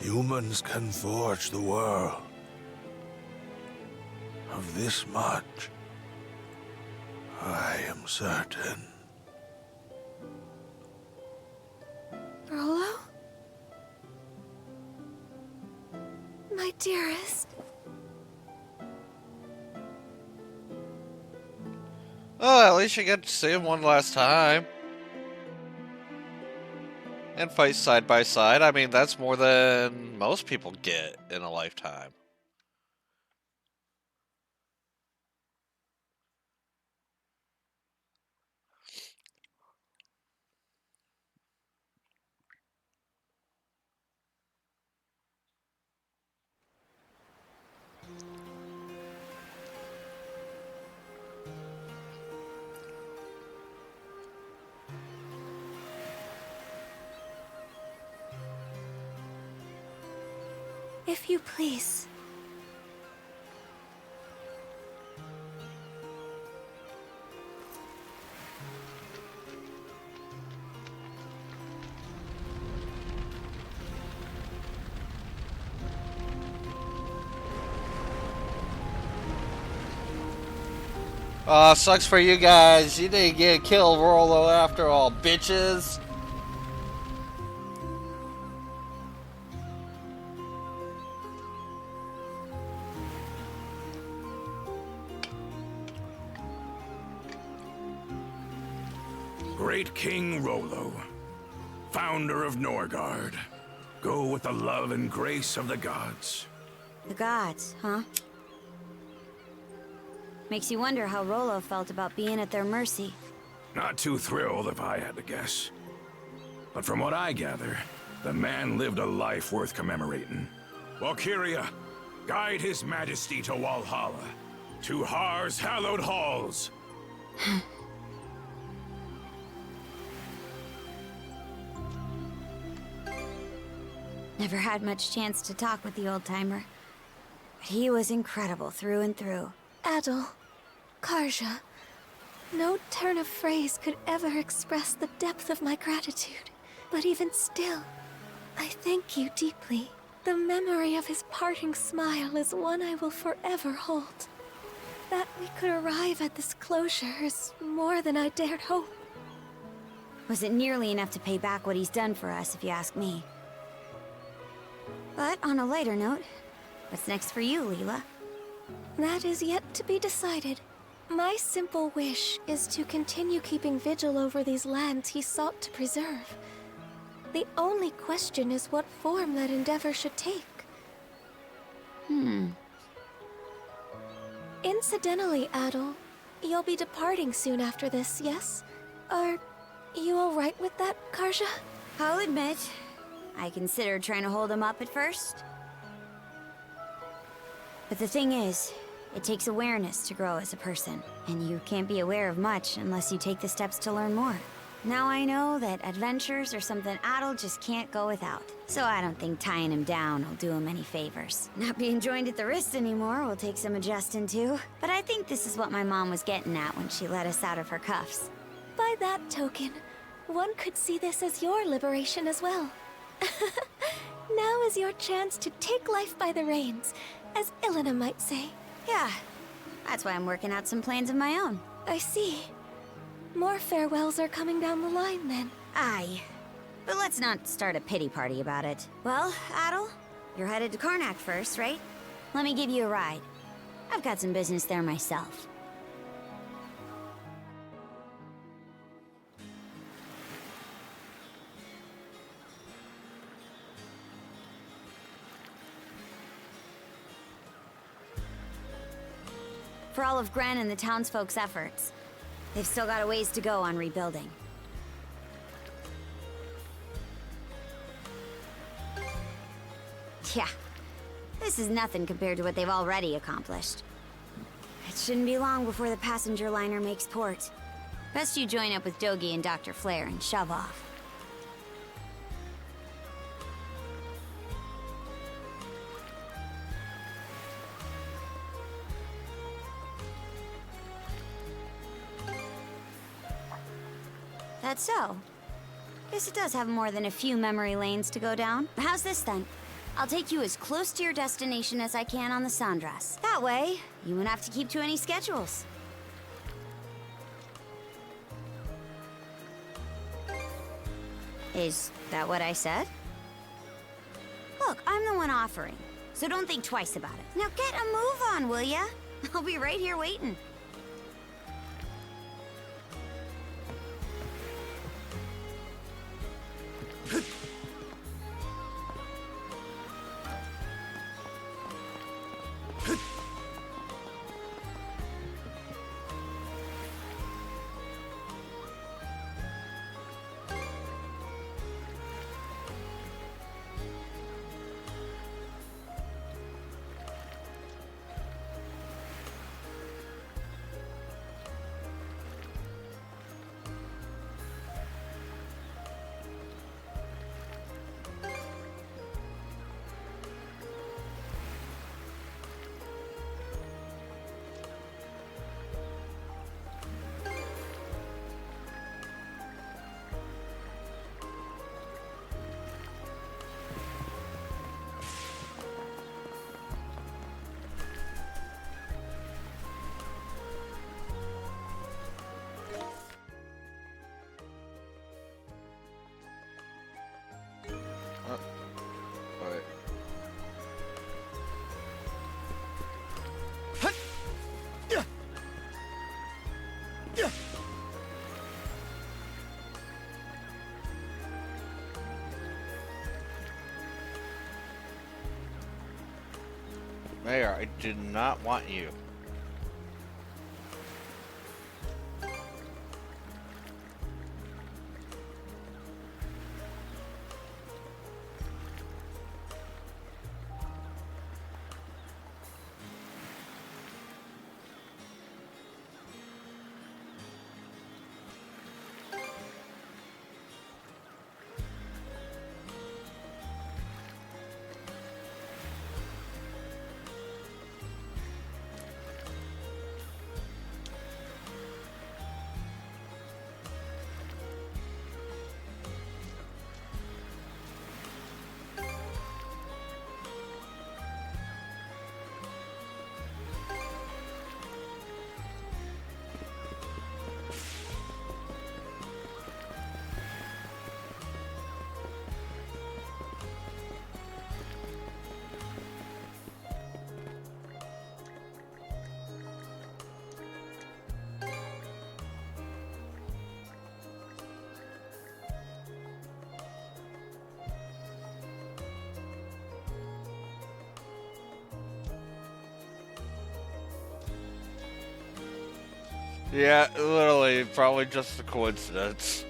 Humans can forge the world. Of this much, I am certain. Rollo? My dearest. Oh, at least you get to see him one last time. And fight side by side. I mean, that's more than most people get in a lifetime. If you please. Aw, sucks for you guys. You didn't get killed, Rollo, after all, bitches. Great King Rollo, founder of Norgard. Go with the love and grace of the gods. The gods, huh? Makes you wonder how Rollo felt about being at their mercy. Not too thrilled if I had to guess. But from what I gather, the man lived a life worth commemorating. Valkyria, guide his majesty to Valhalla, to Har's hallowed halls. Never had much chance to talk with the old-timer. But he was incredible through and through. Adol, Karja, no turn of phrase could ever express the depth of my gratitude. But even still, I thank you deeply. The memory of his parting smile is one I will forever hold. That we could arrive at this closure is more than I dared hope. Wasn't nearly enough to pay back what he's done for us, if you ask me. But on a lighter note, what's next for you, Leela? That is yet to be decided. My simple wish is to continue keeping vigil over these lands he sought to preserve. The only question is what form that endeavor should take. Incidentally, Adol, you'll be departing soon after this, yes? Are you alright with that, Karja? I'll admit, I considered trying to hold him up at first. But the thing is, it takes awareness to grow as a person, and you can't be aware of much unless you take the steps to learn more. Now I know that adventures are something Adol just can't go without, so I don't think tying him down will do him any favors. Not being joined at the wrist anymore will take some adjusting to, but I think this is what my mom was getting at when she let us out of her cuffs. By that token, one could see this as your liberation as well. Now is your chance to take life by the reins, as Ilena might say. Yeah, that's why I'm working out some plans of my own. I see. More farewells are coming down the line, then. Aye. But let's not start a pity party about it. Well, Adel, you're headed to Karnak first, right? Let me give you a ride. I've got some business there myself. For all of Gren and the townsfolk's efforts, they've still got a ways to go on rebuilding. Yeah, this is nothing compared to what they've already accomplished. It shouldn't be long before the passenger liner makes port. Best you join up with Dogi and Dr. Flare and shove off. That's so. Guess it does have more than a few memory lanes to go down. How's this then? I'll take you as close to your destination as I can on the Sandras. That way, you won't have to keep to any schedules. Is that what I said? Look, I'm the one offering, so don't think twice about it. Now get a move on, will ya? I'll be right here waiting. Wait. Mayor, I did not want you. Yeah, literally, probably just a coincidence.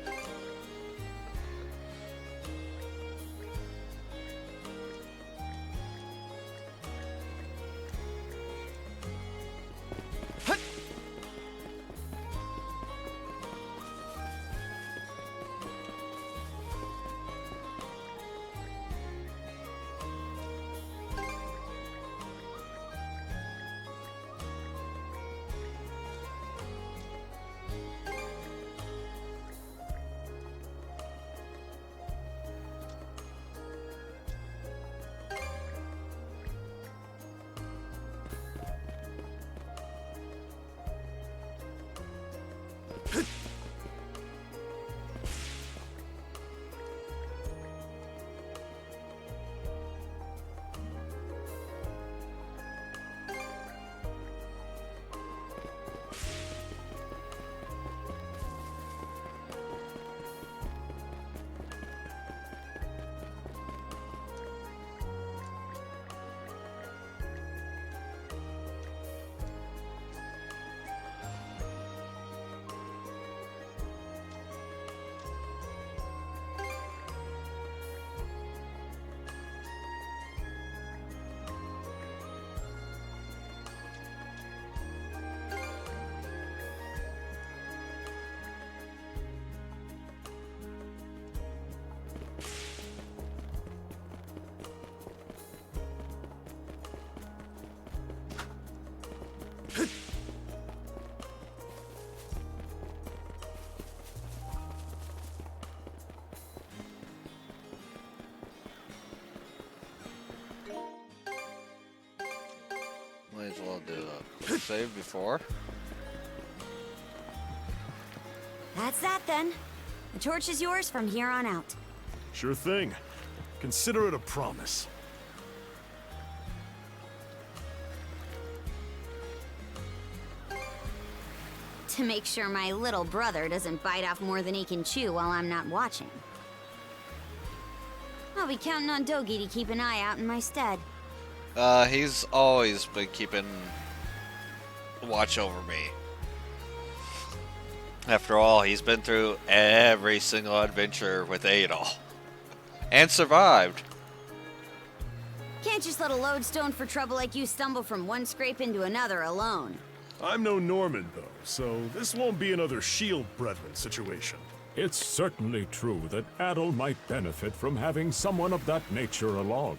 Might as well do a save before. That's that then. The torch is yours from here on out. Sure thing. Consider it a promise. To make sure my little brother doesn't bite off more than he can chew while I'm not watching. I'll be counting on Dogi to keep an eye out in my stead. He's always been keeping watch over me. After all, he's been through every single adventure with Adol. And survived. Can't just let a lodestone for trouble like you stumble from one scrape into another alone. I'm no Norman, though, so this won't be another Shield Brethren situation. It's certainly true that Adol might benefit from having someone of that nature along.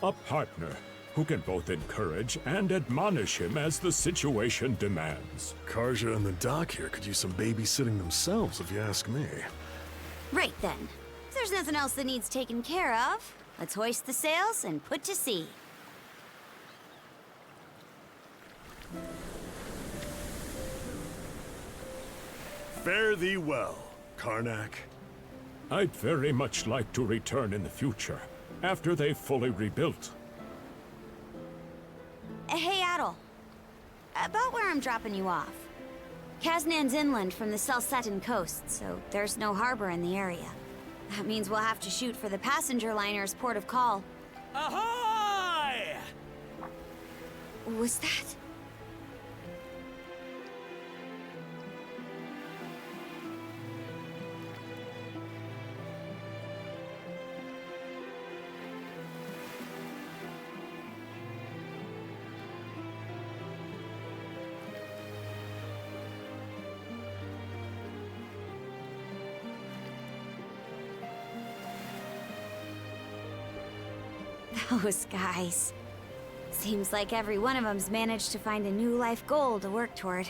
A partner who can both encourage and admonish him as the situation demands. Karja and the doc here could use some babysitting themselves, if you ask me. Right then. If there's nothing else that needs taken care of, let's hoist the sails and put to sea. Fare thee well, Karnak. I'd very much like to return in the future, after they've fully rebuilt. Hey, Adol. About where I'm dropping you off. Kaznan's inland from the Selsetan coast, so there's no harbor in the area. That means we'll have to shoot for the passenger liner's port of call. Ahoy! Was that? Those guys. Seems like every one of them's managed to find a new life goal to work toward.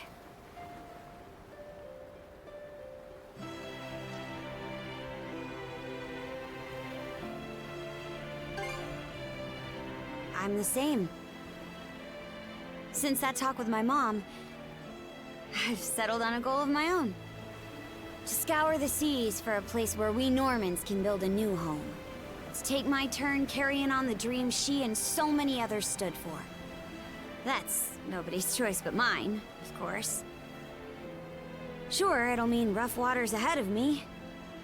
I'm the same. Since that talk with my mom, I've settled on a goal of my own. To scour the seas for a place where we Normans can build a new home. To take my turn carrying on the dream she and so many others stood for. That's nobody's choice but mine, of course. Sure, it'll mean rough waters ahead of me,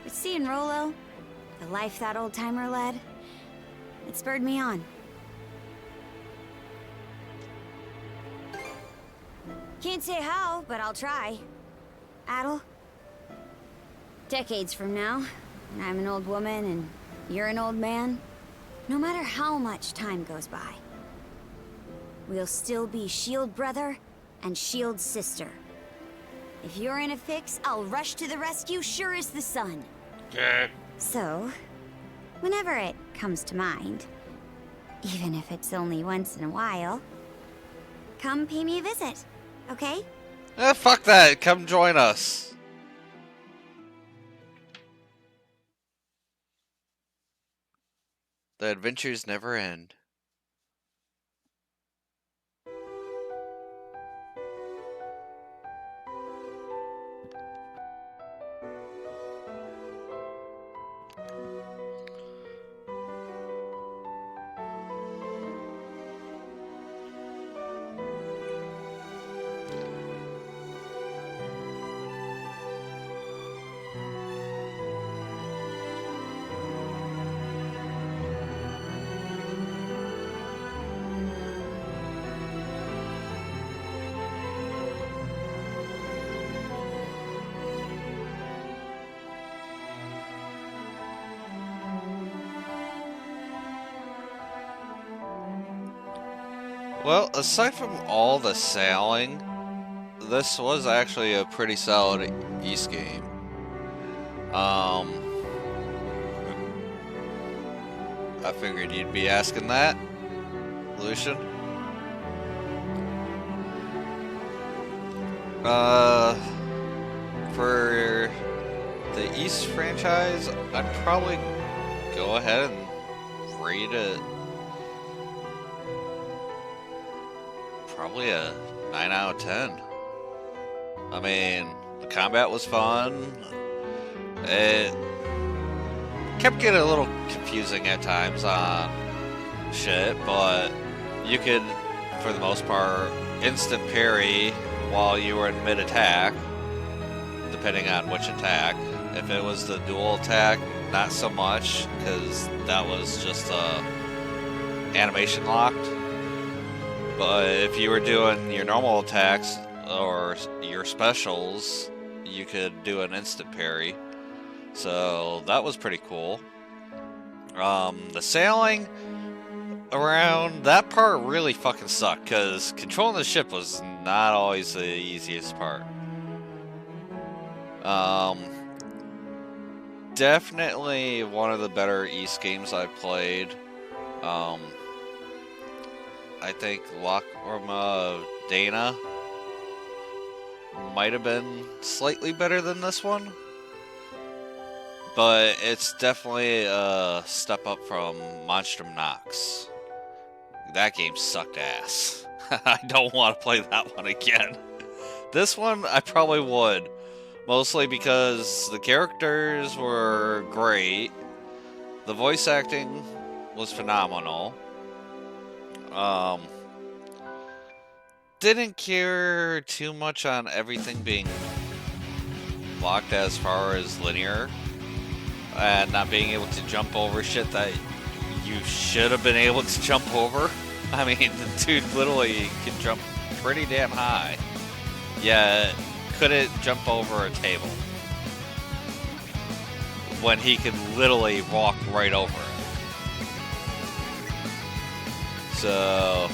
but seeing Rollo, the life that old-timer led, it spurred me on. Can't say how, but I'll try. Adol? Decades from now, when I'm an old woman and you're an old man, no matter how much time goes by, we'll still be Shield brother and Shield sister. If you're in a fix, I'll rush to the rescue sure as the sun. Yeah. So, whenever it comes to mind, even if it's only once in a while, come pay me a visit, okay? Fuck that. Come join us. The adventures never end. Well, aside from all the sailing, this was actually a pretty solid East game. I figured you'd be asking that, Lucian. For the East franchise, I'd probably go ahead and rate it probably a 9 out of 10. I mean, the combat was fun. It kept getting a little confusing at times on shit, but you could, for the most part, instant parry while you were in mid-attack, depending on which attack. If it was the dual attack, not so much, because that was just animation locked. But if you were doing your normal attacks or your specials, you could do an instant parry. So that was pretty cool. The sailing around, that part really fucking sucked, because controlling the ship was not always the easiest part. Definitely one of the better East games I've played. I think Lacrima of Dana might have been slightly better than this one, but it's definitely a step up from Monstrum Nox. That game sucked ass. I don't want to play that one again. This one, I probably would. Mostly because the characters were great. The voice acting was phenomenal. Didn't care too much on everything being locked as far as linear. And not being able to jump over shit that you should have been able to jump over. I mean, the dude literally can jump pretty damn high. Yet, couldn't jump over a table. When he could literally walk right over it. So,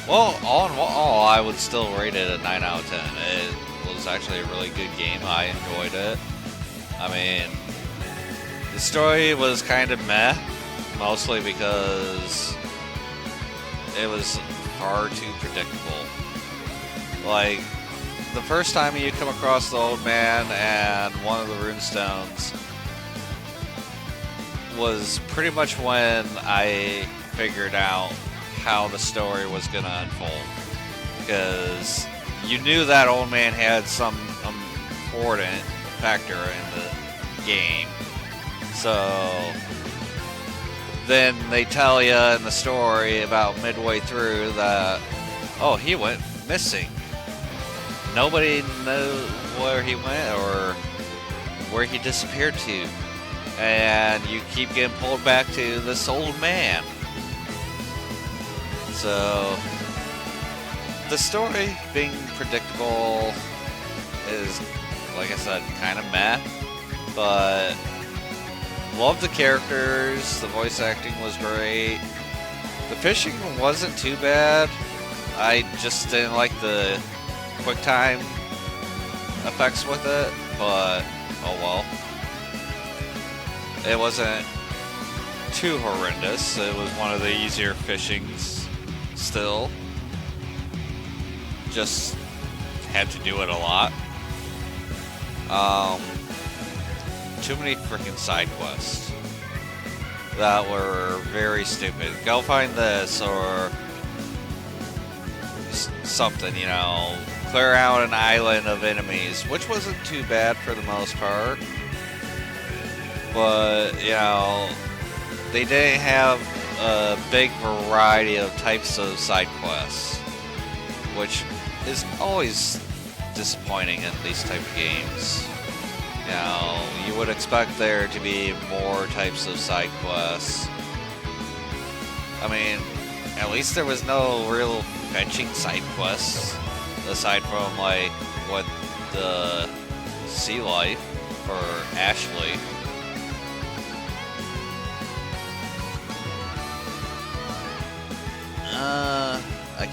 well, all in all, I would still rate it a 9 out of 10. It was actually a really good game. I enjoyed it. I mean, the story was kind of meh, mostly because it was far too predictable. Like, the first time you come across the old man and one of the runestones was pretty much when I figured out how the story was going to unfold. Because you knew that old man had some important factor in the game. So then they tell you in the story about midway through that, oh, he went missing. Nobody knows where he went or where he disappeared to. And you keep getting pulled back to this old man. So the story being predictable is, like I said, kind of meh. But love the characters, the voice acting was great. The fishing wasn't too bad. I just didn't like the quick time effects with it, but oh well. It wasn't too horrendous. It was one of the easier fishings still. Just had to do it a lot. Too many freaking side quests that were very stupid. Go find this or something, you know. Clear out an island of enemies, which wasn't too bad for the most part. But, you know, they didn't have a big variety of types of side quests, which is always disappointing in these type of games. You know, you would expect there to be more types of side quests. I mean, at least there was no real fetching side quests, aside from, like, what the sea life for Ashley.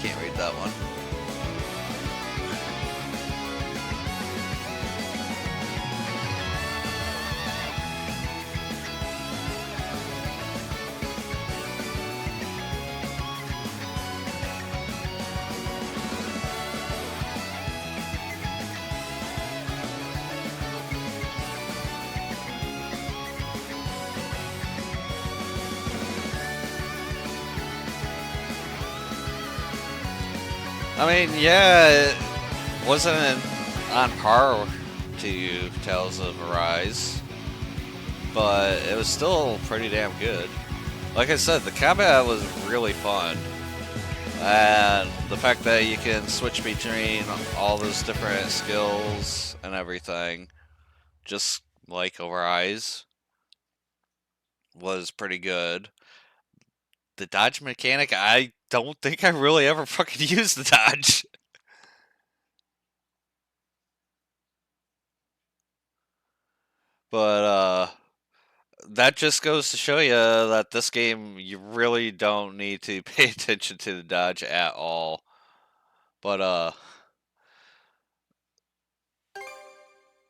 can't read that one. I mean, yeah, it wasn't on par to Tales of Arise, but it was still pretty damn good. Like I said, the combat was really fun, and the fact that you can switch between all those different skills and everything, just like Arise, was pretty good. The dodge mechanic, I don't think I really ever fucking used the dodge. But, that just goes to show you that this game, you really don't need to pay attention to the dodge at all. But,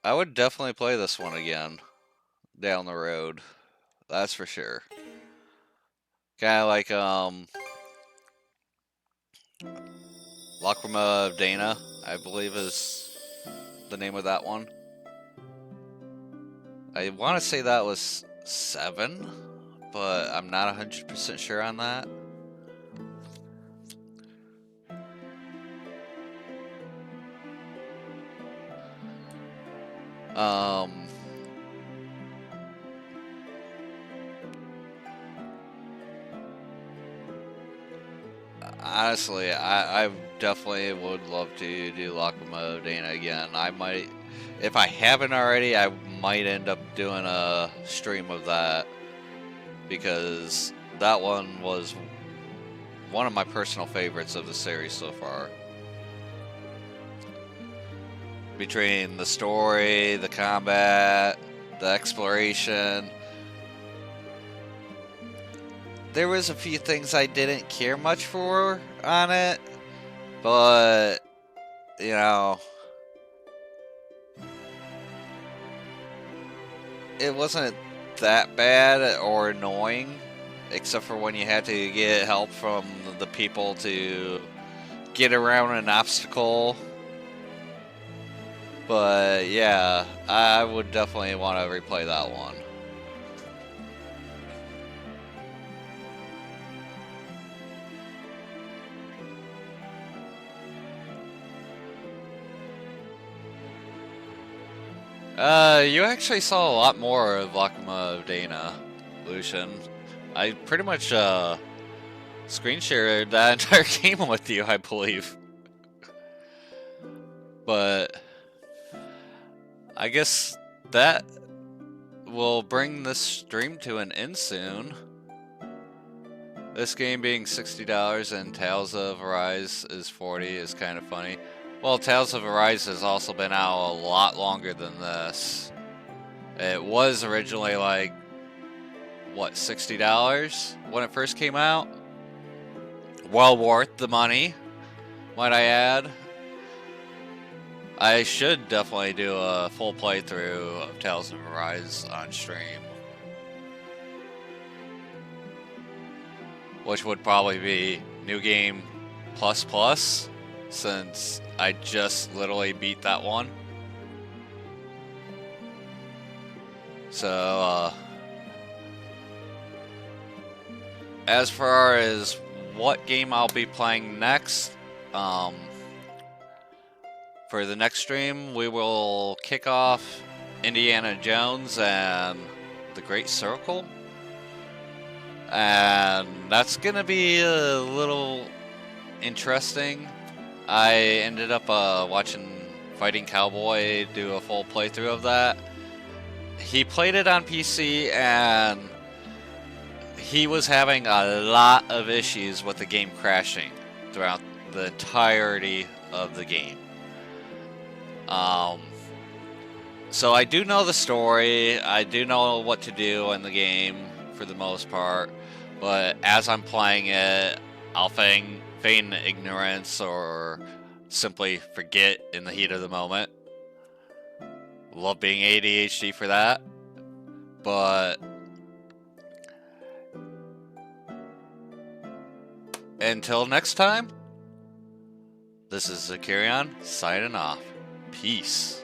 I would definitely play this one again down the road. That's for sure. Kinda like, Lacrima of Dana, I believe is the name of that one. I want to say that was 7, but I'm not 100% sure on that. Honestly, I definitely would love to do Lacrima of Dana again. I might, if I haven't already, I might end up doing a stream of that, because that one was one of my personal favorites of the series so far. Between the story, the combat, the exploration, there was a few things I didn't care much for on it, but, you know, it wasn't that bad or annoying, except for when you had to get help from the people to get around an obstacle. But yeah, I would definitely want to replay that one. You actually saw a lot more of Lacrima of Dana, Lucian. I pretty much, screen shared that entire game with you, I believe. But I guess that will bring this stream to an end soon. This game being $60 and Tales of Arise is $40 is kind of funny. Well, Tales of Arise has also been out a lot longer than this. It was originally like, what, $60 when it first came out? Well worth the money, might I add. I should definitely do a full playthrough of Tales of Arise on stream. Which would probably be New Game Plus Plus, since I just literally beat that one. So, as far as what game I'll be playing next, for the next stream, we will kick off Indiana Jones and the Great Circle. And that's gonna be a little interesting. I ended up watching Fighting Cowboy do a full playthrough of that. He played it on PC and he was having a lot of issues with the game crashing throughout the entirety of the game. So I do know the story, I do know what to do in the game for the most part, but as I'm playing it, I'll feign ignorance or simply forget in the heat of the moment. Love being ADHD for that. But until next time, this is Zakarion signing off. Peace.